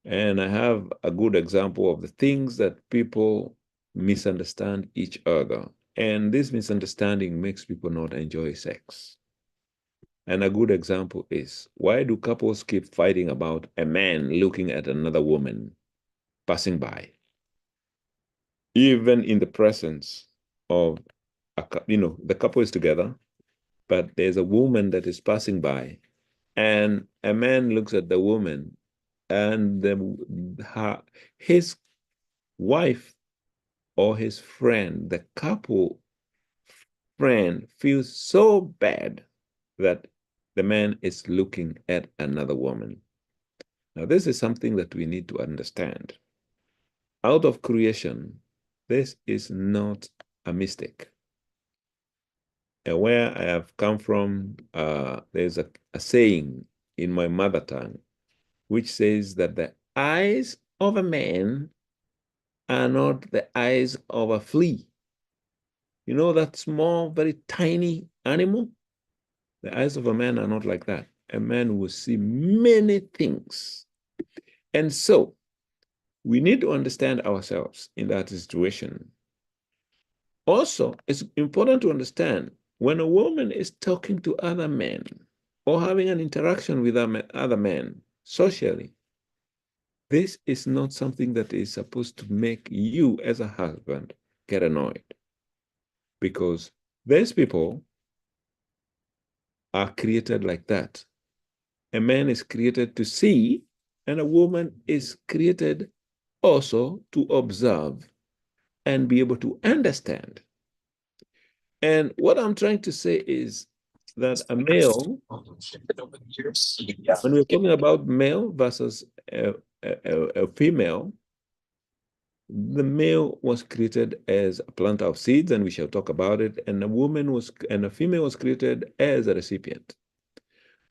And I have a good example of the things that people misunderstand each other. And this misunderstanding makes people not enjoy sex. And a good example is, why do couples keep fighting about a man looking at another woman passing by? Even in the presence of, the couple is together, but there's a woman that is passing by, and a man looks at the woman, and his wife or his friend, the couple friend, feels so bad that the man is looking at another woman. Now, this is something that we need to understand. Out of creation, this is not a mistake. And where I have come from, there's a saying in my mother tongue, which says that the eyes of a man are not the eyes of a flea. You know that small, very tiny animal? The eyes of a man are not like that. A man will see many things. And so we need to understand ourselves in that situation. Also, it's important to understand when a woman is talking to other men or having an interaction with other men socially, this is not something that is supposed to make you as a husband get annoyed, because these people are created like that. A man is created to see, and a woman is created also to observe and be able to understand. And what I'm trying to say is that a male, when we're talking about male versus a female, the male was created as a planter of seeds, and we shall talk about it, and a female was created as a recipient.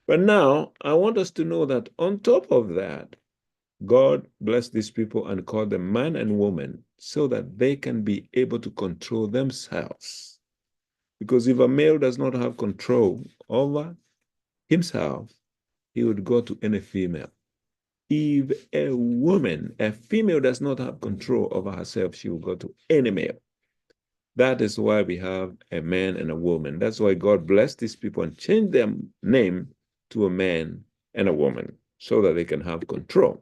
But now I want us to know that on top of that, God blessed these people and called them man and woman so that they can be able to control themselves. Because if a male does not have control over himself, he would go to any female. If a female does not have control over herself, she will go to any male. That is why we have a man and a woman. That's why God blessed these people and changed their name to a man and a woman so that they can have control.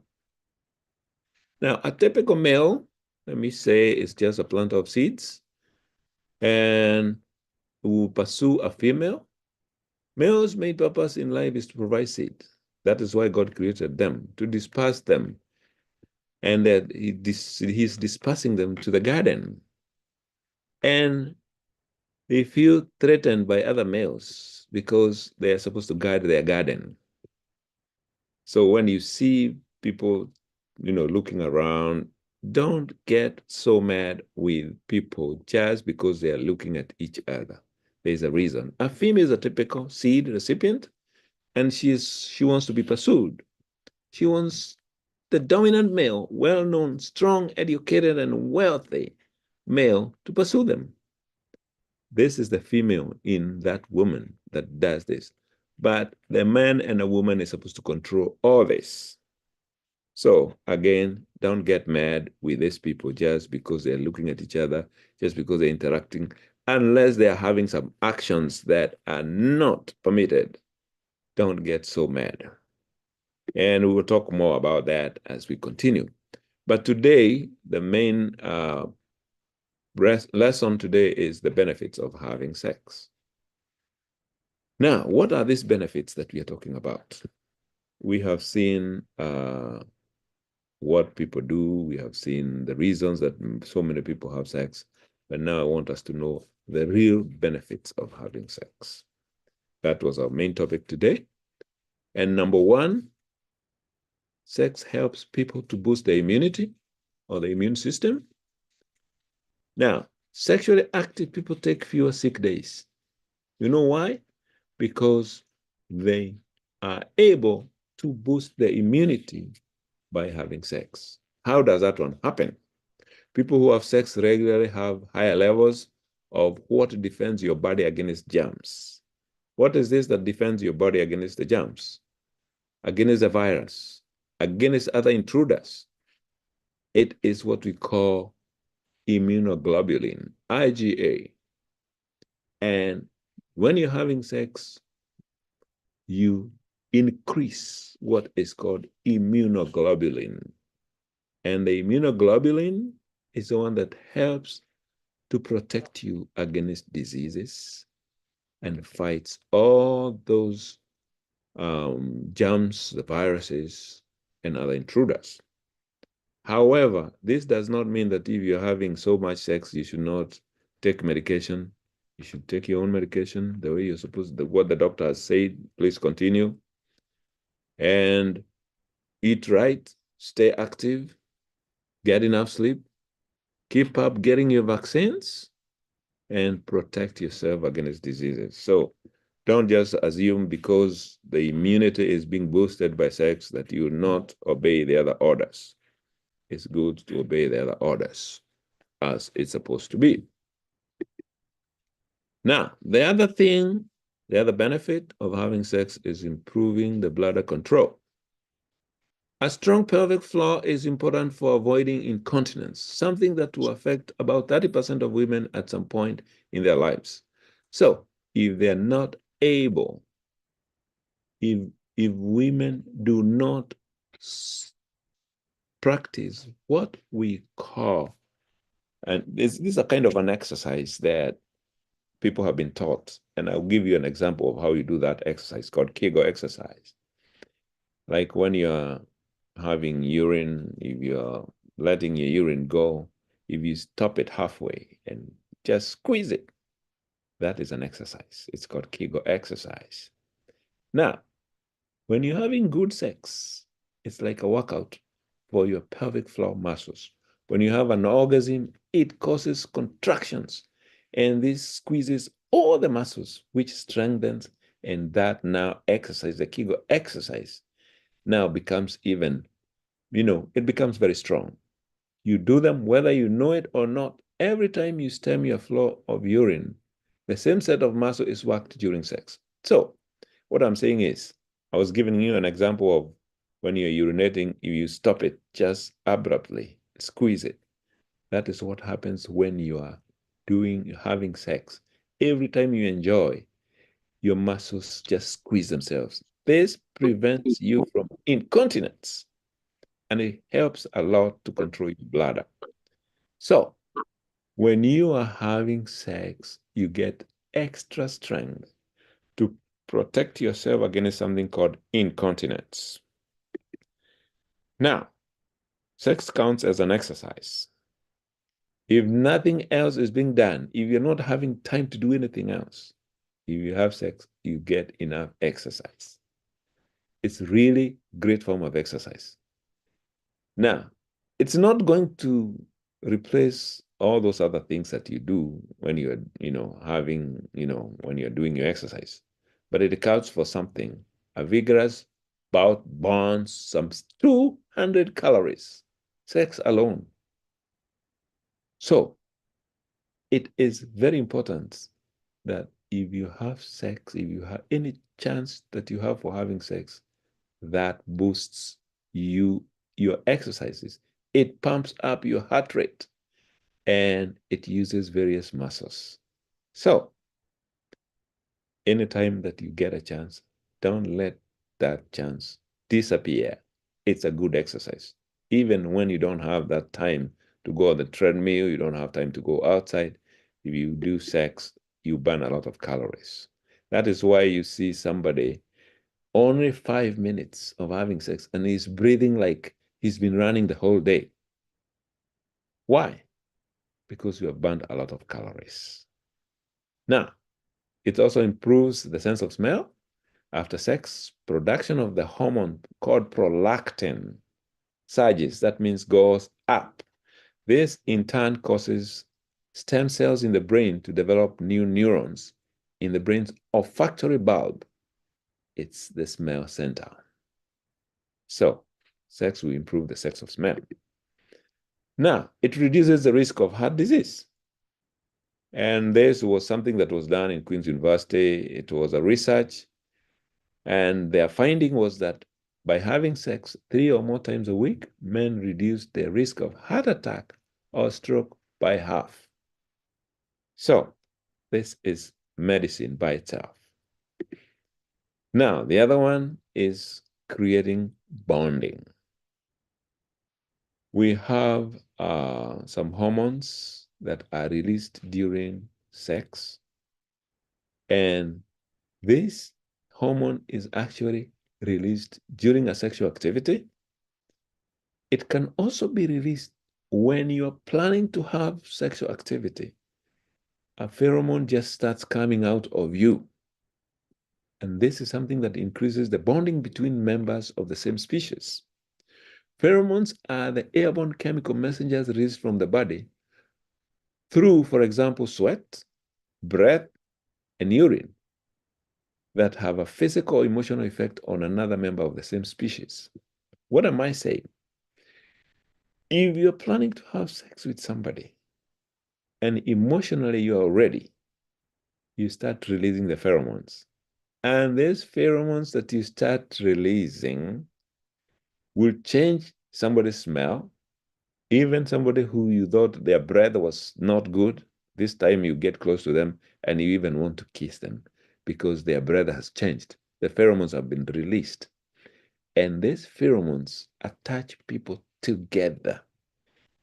Now, a typical male, let me say, is just a planter of seeds and will pursue a female. Male's main purpose in life is to provide seed. That is why God created them, to disperse them. And that he's dispersing them to the garden. And they feel threatened by other males because they are supposed to guard their garden. So when you see people, looking around, don't get so mad with people just because they are looking at each other. There's a reason. A female is a typical seed recipient, and she wants to be pursued. She wants the dominant male, well-known, strong, educated, and wealthy male to pursue them. This is the female in that woman that does this. But the man and a woman is supposed to control all this. So again, don't get mad with these people just because they're looking at each other, just because they're interacting, unless they're having some actions that are not permitted. Don't get so mad. And we will talk more about that as we continue. But today, the main lesson today is the benefits of having sex. Now, what are these benefits that we are talking about? We have seen what people do. We have seen the reasons that so many people have sex. But now I want us to know the real benefits of having sex. That was our main topic today. And number one, sex helps people to boost their immunity or the immune system. Now, sexually active people take fewer sick days. You know why? Because they are able to boost their immunity by having sex. How does that one happen? People who have sex regularly have higher levels of what defends your body against germs. What is this that defends your body against the germs? Against the virus, against other intruders? It is what we call immunoglobulin, IgA. And when you're having sex, you increase what is called immunoglobulin. And the immunoglobulin is the one that helps to protect you against diseases and fights all those germs, the viruses, and other intruders. However, this does not mean that if you're having so much sex, you should not take medication. You should take your own medication the way you're supposed to, what the doctor has said. Please continue. And eat right, stay active, get enough sleep, keep up getting your vaccines, and protect yourself against diseases. So don't just assume because the immunity is being boosted by sex that you will not obey the other orders. It's good to obey the other orders as it's supposed to be. Now, the other benefit of having sex is improving the bladder control. A strong pelvic floor is important for avoiding incontinence, something that will affect about 30% of women at some point in their lives. So if they're not able, if women do not practice what we call, and this is a kind of an exercise that people have been taught, and I'll give you an example of how you do that exercise called Kegel exercise. Like when you're having urine, if you're letting your urine go, if you stop it halfway and just squeeze it, that is an exercise. It's called Kegel exercise. Now, when you're having good sex, it's like a workout for your pelvic floor muscles. When you have an orgasm, it causes contractions, and this squeezes all the muscles, which strengthens, and that now exercise, the Kegel exercise, now becomes even, it becomes very strong. You do them whether you know it or not. Every time you stem your flow of urine, the same set of muscle is worked during sex. So what I'm saying is, I was giving you an example of when you're urinating, if you stop it just abruptly, squeeze it. That is what happens when you are having sex. Every time you enjoy, your muscles just squeeze themselves. This prevents you from incontinence, and it helps a lot to control your bladder. So when you are having sex, you get extra strength to protect yourself against something called incontinence. Now, sex counts as an exercise. If nothing else is being done, if you're not having time to do anything else, if you have sex, you get enough exercise. It's really great form of exercise. Now, it's not going to replace all those other things that you do when you're, when you're doing your exercise, but it accounts for something. A vigorous bout burns some 200 calories, sex alone. So it is very important that if you have sex, if you have any chance that you have for having sex, that boosts your exercises. It pumps up your heart rate and it uses various muscles. So anytime that you get a chance, don't let that chance disappear. It's a good exercise. Even when you don't have that time to go on the treadmill, you don't have time to go outside, if you do sex, you burn a lot of calories. That is why you see somebody only 5 minutes of having sex and he's breathing like he's been running the whole day. Why? Because you have burned a lot of calories. Now, it also improves the sense of smell. After sex, production of the hormone called prolactin surges. That means goes up. This in turn causes stem cells in the brain to develop new neurons in the brain's olfactory bulb. It's the smell center. So sex will improve the sense of smell. Now, it reduces the risk of heart disease. And this was something that was done in Queen's University. It was a research. And their finding was that by having sex 3 or more times a week, men reduced their risk of heart attack or stroke by half. So this is medicine by itself. Now, the other one is creating bonding. We have some hormones that are released during sex, and this hormone is actually released during a sexual activity. It can also be released when you're planning to have sexual activity. A pheromone just starts coming out of you. And this is something that increases the bonding between members of the same species. Pheromones are the airborne chemical messengers released from the body through, for example, sweat, breath, and urine that have a physical or emotional effect on another member of the same species. What am I saying? If you're planning to have sex with somebody and emotionally you are ready, you start releasing the pheromones. And these pheromones that you start releasing will change somebody's smell. Even somebody who you thought their breath was not good, this time you get close to them and you even want to kiss them because their breath has changed. The pheromones have been released. And these pheromones attach people together.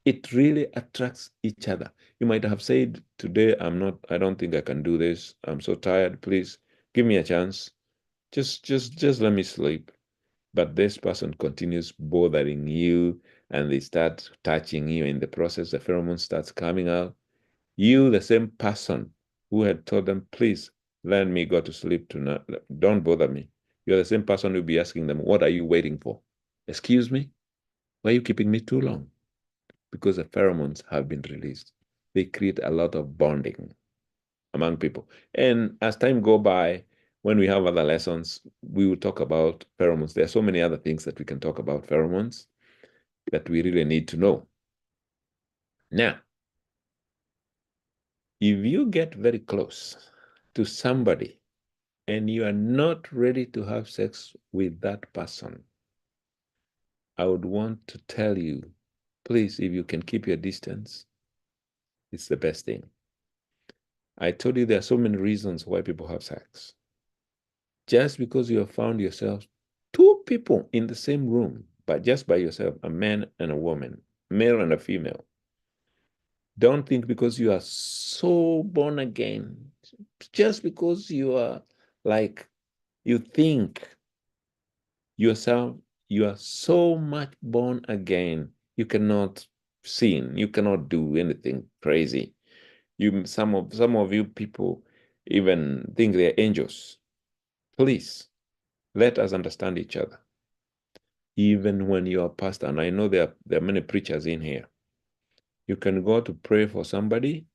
It really attracts each other. You might have said, today I don't think I can do this. I'm so tired. Please give me a chance. Just let me sleep. But this person continues bothering you and they start touching you. In the process, the pheromone starts coming out. You, the same person who had told them, please let me go to sleep tonight. Don't bother me. You're the same person who'll be asking them, what are you waiting for? Excuse me? Why are you keeping me too long? Because the pheromones have been released. They create a lot of bonding among people. And as time go by, when we have other lessons, we will talk about pheromones. There are so many other things that we can talk about pheromones that we really need to know. Now, if you get very close to somebody and you are not ready to have sex with that person, I would want to tell you, please, if you can keep your distance, it's the best thing. I told you there are so many reasons why people have sex. Just because you have found yourself two people in the same room, but just by yourself, a man and a woman, male and a female. Don't think because you are so born again, just because you are like, you think yourself, you are so much born again, you cannot sin, you cannot do anything crazy. Some of you people even think they're angels. Please, let us understand each other. Even when you are a pastor, and I know there are many preachers in here, you can go to pray for somebody.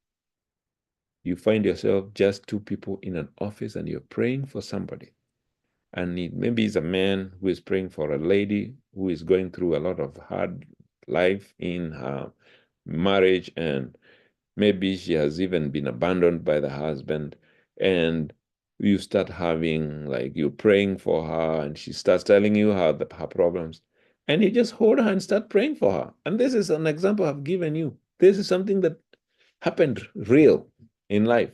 You find yourself just two people in an office and you're praying for somebody. And maybe it's a man who is praying for a lady who is going through a lot of hard life in her marriage, and maybe she has even been abandoned by the husband, and you start having, like, you're praying for her and she starts telling you her problems, and you just hold her and start praying for her. And this is an example I've given you. This is something that happened real in life.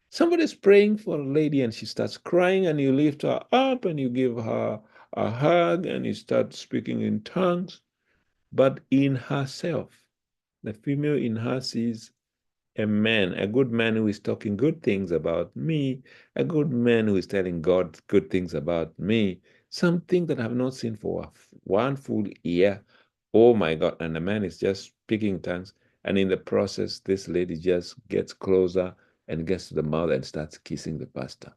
Somebody's praying for a lady and she starts crying, and you lift her up and you give her a hug and you start speaking in tongues. But in herself, the female in her sees a man, a good man who is talking good things about me, a good man who is telling God good things about me, something that I have not seen for one full year. Oh my God. And the man is just speaking tongues. And in the process, this lady just gets closer and gets to the mouth and starts kissing the pastor.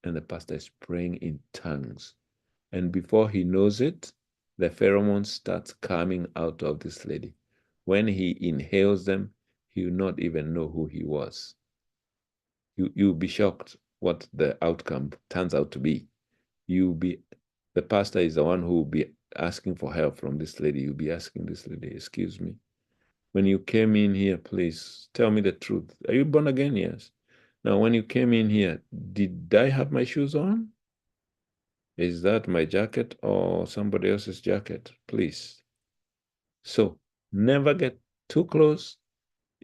And the pastor is praying in tongues. And before he knows it, the pheromones starts coming out of this lady. When he inhales them, he will not even know who he was. You'll be shocked what the outcome turns out to be. The pastor is the one who will be asking for help from this lady. You'll be asking this lady, excuse me, when you came in here, please tell me the truth. Are you born again? Yes. Now, when you came in here, did I have my shoes on? Is that my jacket or somebody else's jacket? Please. So never get too close,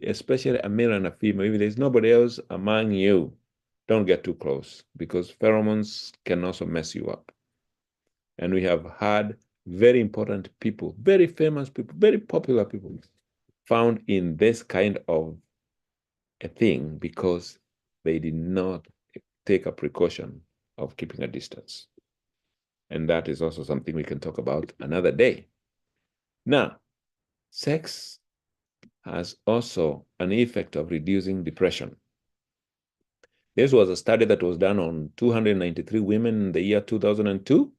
especially a male and a female. If there's nobody else among you, don't get too close, because pheromones can also mess you up. And we have had very important people, very famous people, very popular people found in this kind of a thing because they did not take a precaution of keeping a distance. And that is also something we can talk about another day. Now, sex has also an effect of reducing depression. This was a study that was done on 293 women in the year 2002.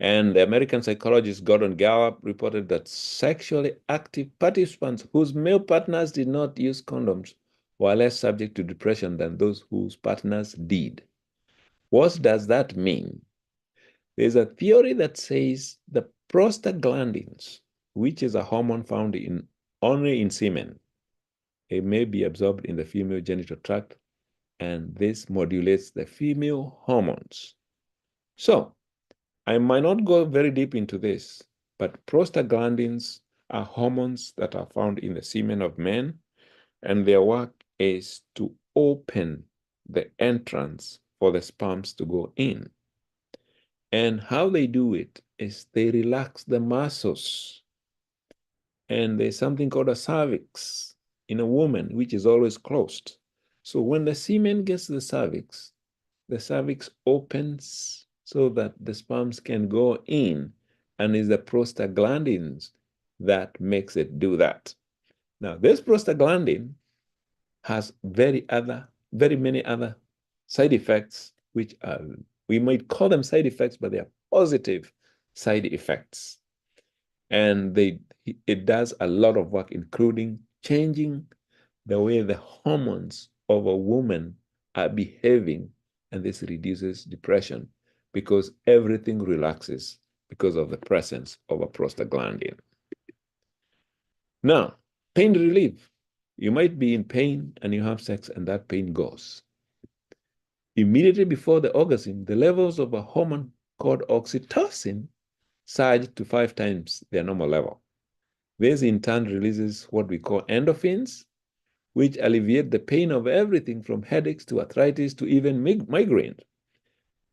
And the American psychologist Gordon Gallup reported that sexually active participants whose male partners did not use condoms were less subject to depression than those whose partners did. What does that mean? There's a theory that says the prostaglandins, which is a hormone found only in semen, it may be absorbed in the female genital tract, and this modulates the female hormones. So, I might not go very deep into this, but prostaglandins are hormones that are found in the semen of men, and their work is to open the entrance for the sperms to go in. And how they do it is they relax the muscles. And there's something called a cervix in a woman, which is always closed. So when the semen gets the cervix opens so that the sperms can go in, and it's the prostaglandins that makes it do that. Now, this prostaglandin has very many other side effects, which are, we might call them side effects, but they are positive side effects. And it does a lot of work, including changing the way the hormones of a woman are behaving, and this reduces depression because everything relaxes because of the presence of a prostaglandin. Now, pain relief. You might be in pain and you have sex and that pain goes. Immediately before the orgasm, the levels of a hormone called oxytocin surge to 5 times their normal level. This in turn releases what we call endorphins, which alleviate the pain of everything from headaches to arthritis to even migraine.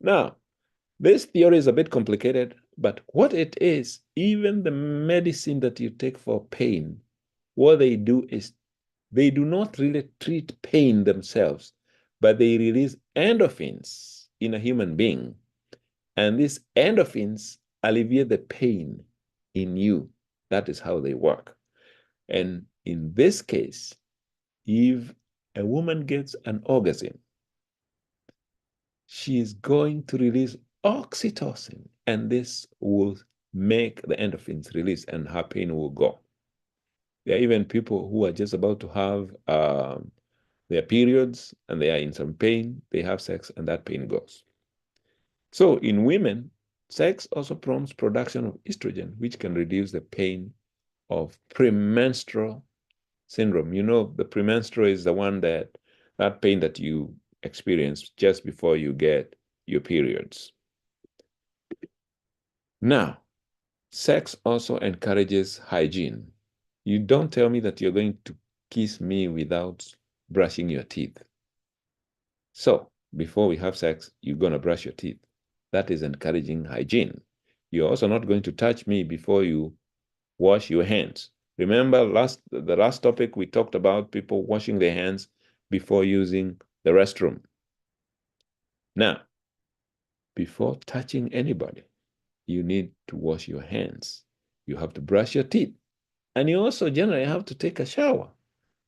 Now, this theory is a bit complicated, but what it is, even the medicine that you take for pain, what they do is they do not really treat pain themselves, but they release endorphins in a human being. And these endorphins alleviate the pain in you. That is how they work. And in this case, if a woman gets an orgasm, she is going to release oxytocin, and this will make the endorphins release and her pain will go. There are even people who are just about to have their periods and they are in some pain, they have sex and that pain goes. So in women, sex also prompts production of estrogen, which can reduce the pain of premenstrual syndrome. You know, the premenstrual is the one that pain that you experience just before you get your periods. Now, sex also encourages hygiene. You don't tell me that you're going to kiss me without brushing your teeth. So, before we have sex, you're going to brush your teeth. That is encouraging hygiene. You're also not going to touch me before you wash your hands. Remember the last topic we talked about people washing their hands before using the restroom. Now, before touching anybody, you need to wash your hands. You have to brush your teeth. And you also generally have to take a shower.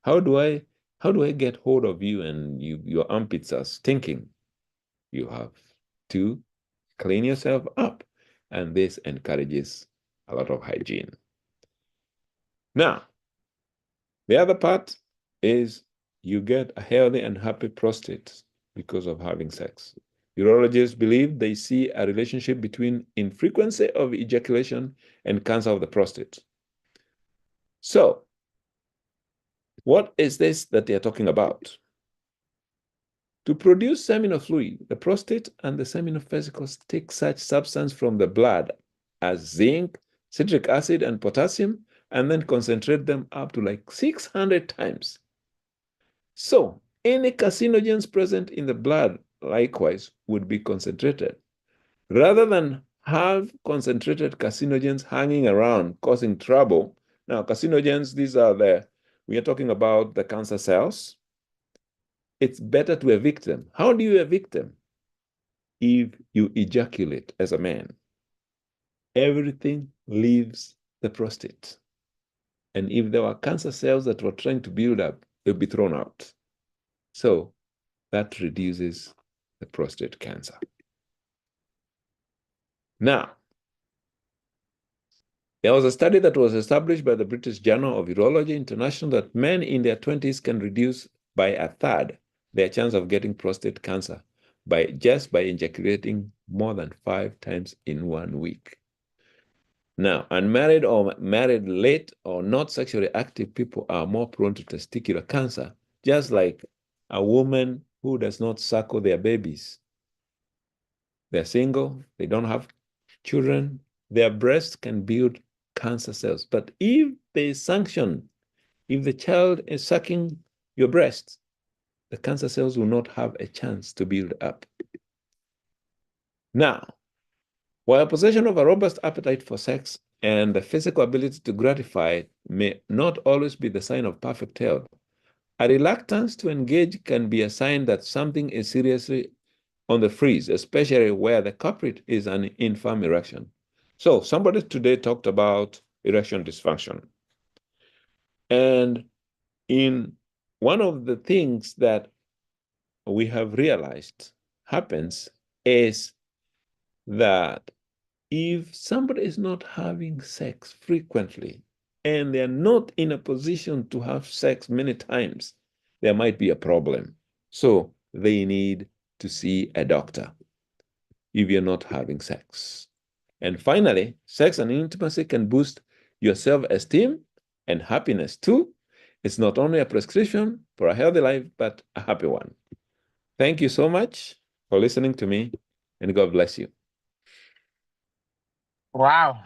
How do I get hold of you and your armpits are stinking? You have to clean yourself up. And this encourages a lot of hygiene. Now, the other part is you get a healthy and happy prostate because of having sex. Urologists believe they see a relationship between infrequency of ejaculation and cancer of the prostate. So, what is this that they are talking about? To produce seminal fluid, the prostate and the seminal vesicles take such substance from the blood as zinc, citric acid, and potassium, and then concentrate them up to like 600 times. So, any carcinogens present in the blood likewise would be concentrated. Rather than have concentrated carcinogens hanging around causing trouble. Now, carcinogens, we are talking about the cancer cells. It's better to evict them. How do you evict them? If you ejaculate as a man, everything leaves the prostate. And if there were cancer cells that were trying to build up, they'll be thrown out. So that reduces the prostate cancer. Now, there was a study that was established by the British Journal of Urology International that men in their 20s can reduce by a third their chance of getting prostate cancer just by ejaculating more than 5 times in 1 week. Now, unmarried or married late or not sexually active people are more prone to testicular cancer, just like a woman who does not suckle their babies. They're single, they don't have children, their breasts can build cancer cells. But if the child is sucking your breast, the cancer cells will not have a chance to build up. Now, while possession of a robust appetite for sex and the physical ability to gratify it may not always be the sign of perfect health, a reluctance to engage can be a sign that something is seriously on the freeze, especially where the culprit is an infirm erection. So somebody today talked about erection dysfunction. And in one of the things that we have realized happens is that if somebody is not having sex frequently and they're not in a position to have sex many times, there might be a problem. So they need to see a doctor if you're not having sex. And finally, sex and intimacy can boost your self-esteem and happiness too. It's not only a prescription for a healthy life, but a happy one. Thank you so much for listening to me, and God bless you. Wow,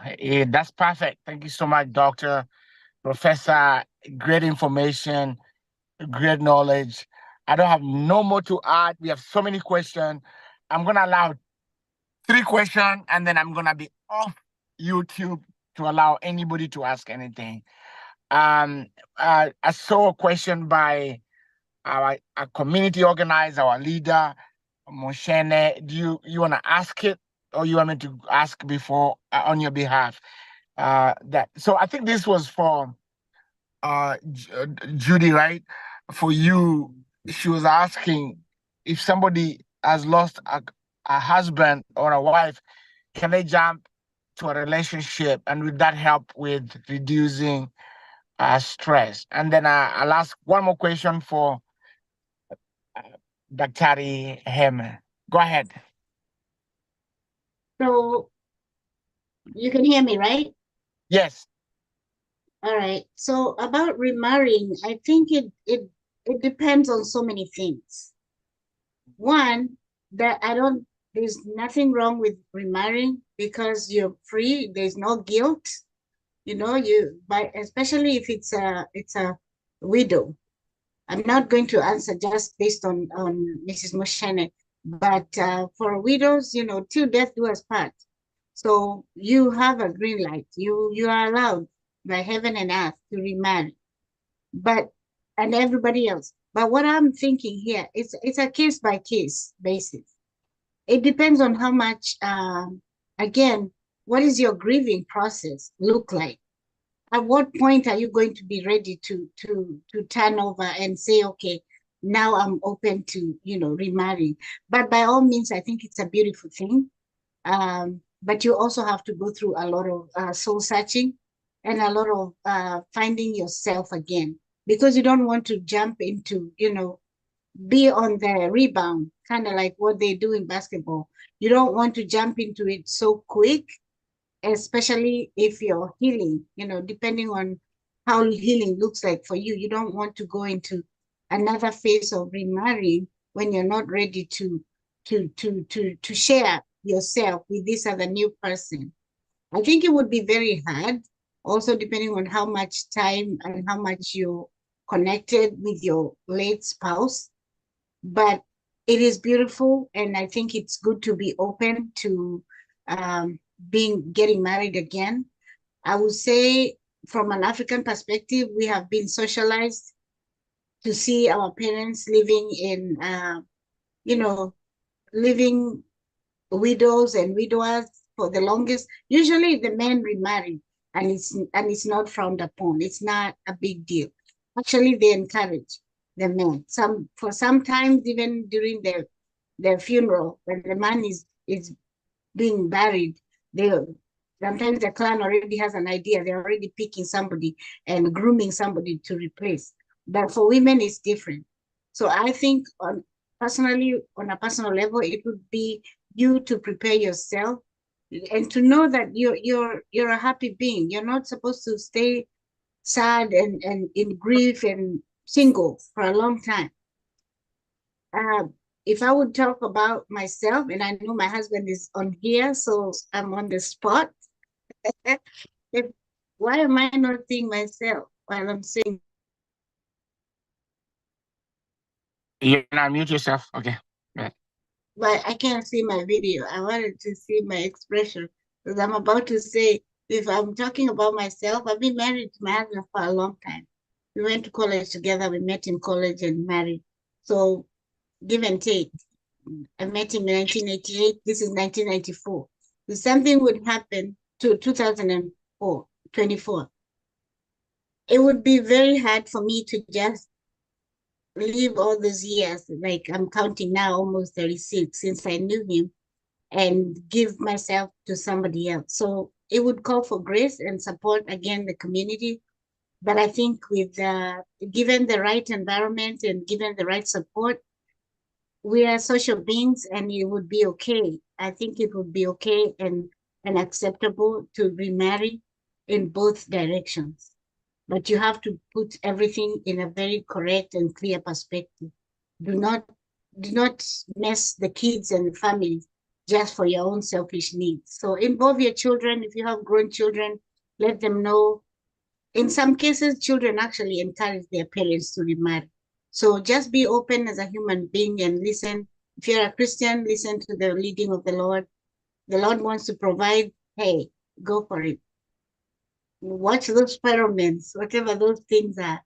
that's perfect. Thank you so much, Doctor, Professor. Great information, great knowledge. I don't have no more to add. We have so many questions. I'm going to allow 3 questions, and then I'm going to be off YouTube to allow anybody to ask anything. I saw a question by our community organizer, our leader, Moshene. Do you want to ask it, or you want me to ask before on your behalf? So I think this was for Judy, right? For you, she was asking if somebody has lost a husband or a wife, can they jump to a relationship, and would that help with reducing stress? And then I'll ask one more question for Dr. Hema. Go ahead. So you can hear me, right? Yes. All right. So about remarrying, I think it depends on so many things. One, there's nothing wrong with remarrying because you're free. There's no guilt. But especially if it's a widow. I'm not going to answer just based on Mrs. Moshene, but for widows, till death do us part. So you have a green light. You are allowed by heaven and earth to remarry, and everybody else. But what I'm thinking here, it's a case by case basis. It depends on how much. Again, what is your grieving process look like? At what point are you going to be ready to turn over and say, okay, now I'm open to remarrying? But by all means, I think it's a beautiful thing. But you also have to go through a lot of soul searching and a lot of finding yourself again, because you don't want to jump into, be on the rebound, kind of like what they do in basketball. You don't want to jump into it so quick, especially if you're healing, depending on how healing looks like for you. You don't want to go into another phase of remarrying when you're not ready to share yourself with this other new person. I think it would be very hard, also depending on how much time and how much you're connected with your late spouse. but it is beautiful, and I think it's good to be open to getting married again. I would say from an African perspective, we have been socialized to see our parents living in, living widows and widowers for the longest. Usually the men remarry, and it's not frowned upon. It's not a big deal. Actually, they encourage the men. Sometimes even during their funeral, when the man is being buried, sometimes the clan already has an idea. They're already picking somebody and grooming somebody to replace. But for women, it's different. So I think personally, on a personal level, it would be you to prepare yourself and to know that you're a happy being. You're not supposed to stay sad and in grief and single for a long time. If I would talk about myself, and I know my husband is on here, so I'm on the spot. Why am I not seeing myself while I'm saying? You can unmute yourself. Okay. Right. But I can't see my video. I wanted to see my expression because I'm about to say, if I'm talking about myself, I've been married to my husband for a long time. We went to college together. We met in college and married. So give and take. I met him in 1988. This is 1994. If something would happen to 2004, 24, it would be very hard for me to just live all those years. Like I'm counting now, almost 36 since I knew him, and give myself to somebody else. So it would call for grace and support, again, the community. But I think with given the right environment and given the right support, we are social beings, and it would be okay. I think it would be okay and acceptable to remarry in both directions. But you have to put everything in a very correct and clear perspective. Do not mess the kids and the families just for your own selfish needs. So involve your children. If you have grown children, let them know. In some cases, children actually encourage their parents to remarry. So just be open as a human being and listen. If you're a Christian, listen to the leading of the Lord. The Lord wants to provide. Hey, go for it. Watch those pheromones, whatever those things are.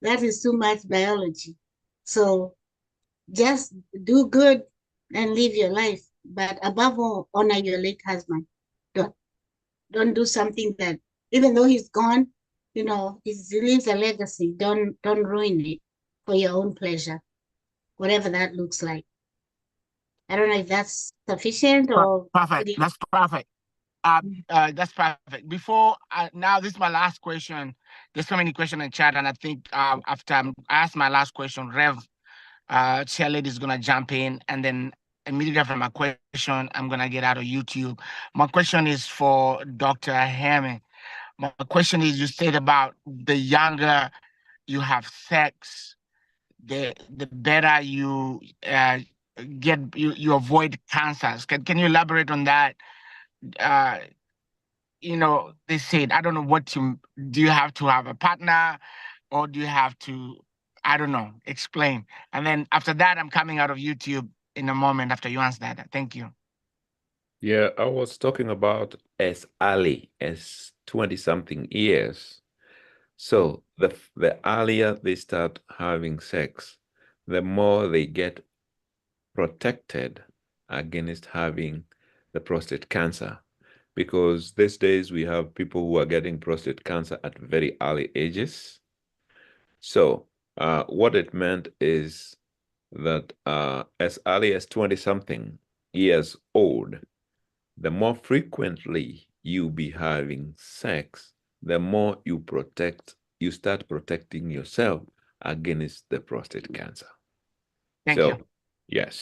That is too much biology. So just do good and live your life. But above all, honor your late husband. Don't do something that, even though he's gone, he leaves a legacy. Don't ruin it for your own pleasure, whatever that looks like. I don't know if that's sufficient or Perfect. That's perfect. That's perfect. Before now, this is my last question. There's so many questions in chat, and I think after I ask my last question, Rev Chairlady is gonna jump in, and then immediately after my question, I'm gonna get out of YouTube. My question is for Dr. Hammond. My question is: you said about the younger you have sex, the better you you avoid cancers. Can you elaborate on that? Uh, they said, I don't know do you have to have a partner, or do you have to, I don't know, explain. And then after that, I'm coming out of YouTube in a moment after you answer that. Thank you. Yeah, I was talking about as early as 20-something years. So the earlier they start having sex, the more they get protected against having the prostate cancer. Because these days we have people who are getting prostate cancer at very early ages. So what it meant is that as early as 20-something years old, the more frequently you be having sex, the more you start protecting yourself against the prostate cancer. Thank you. Yes.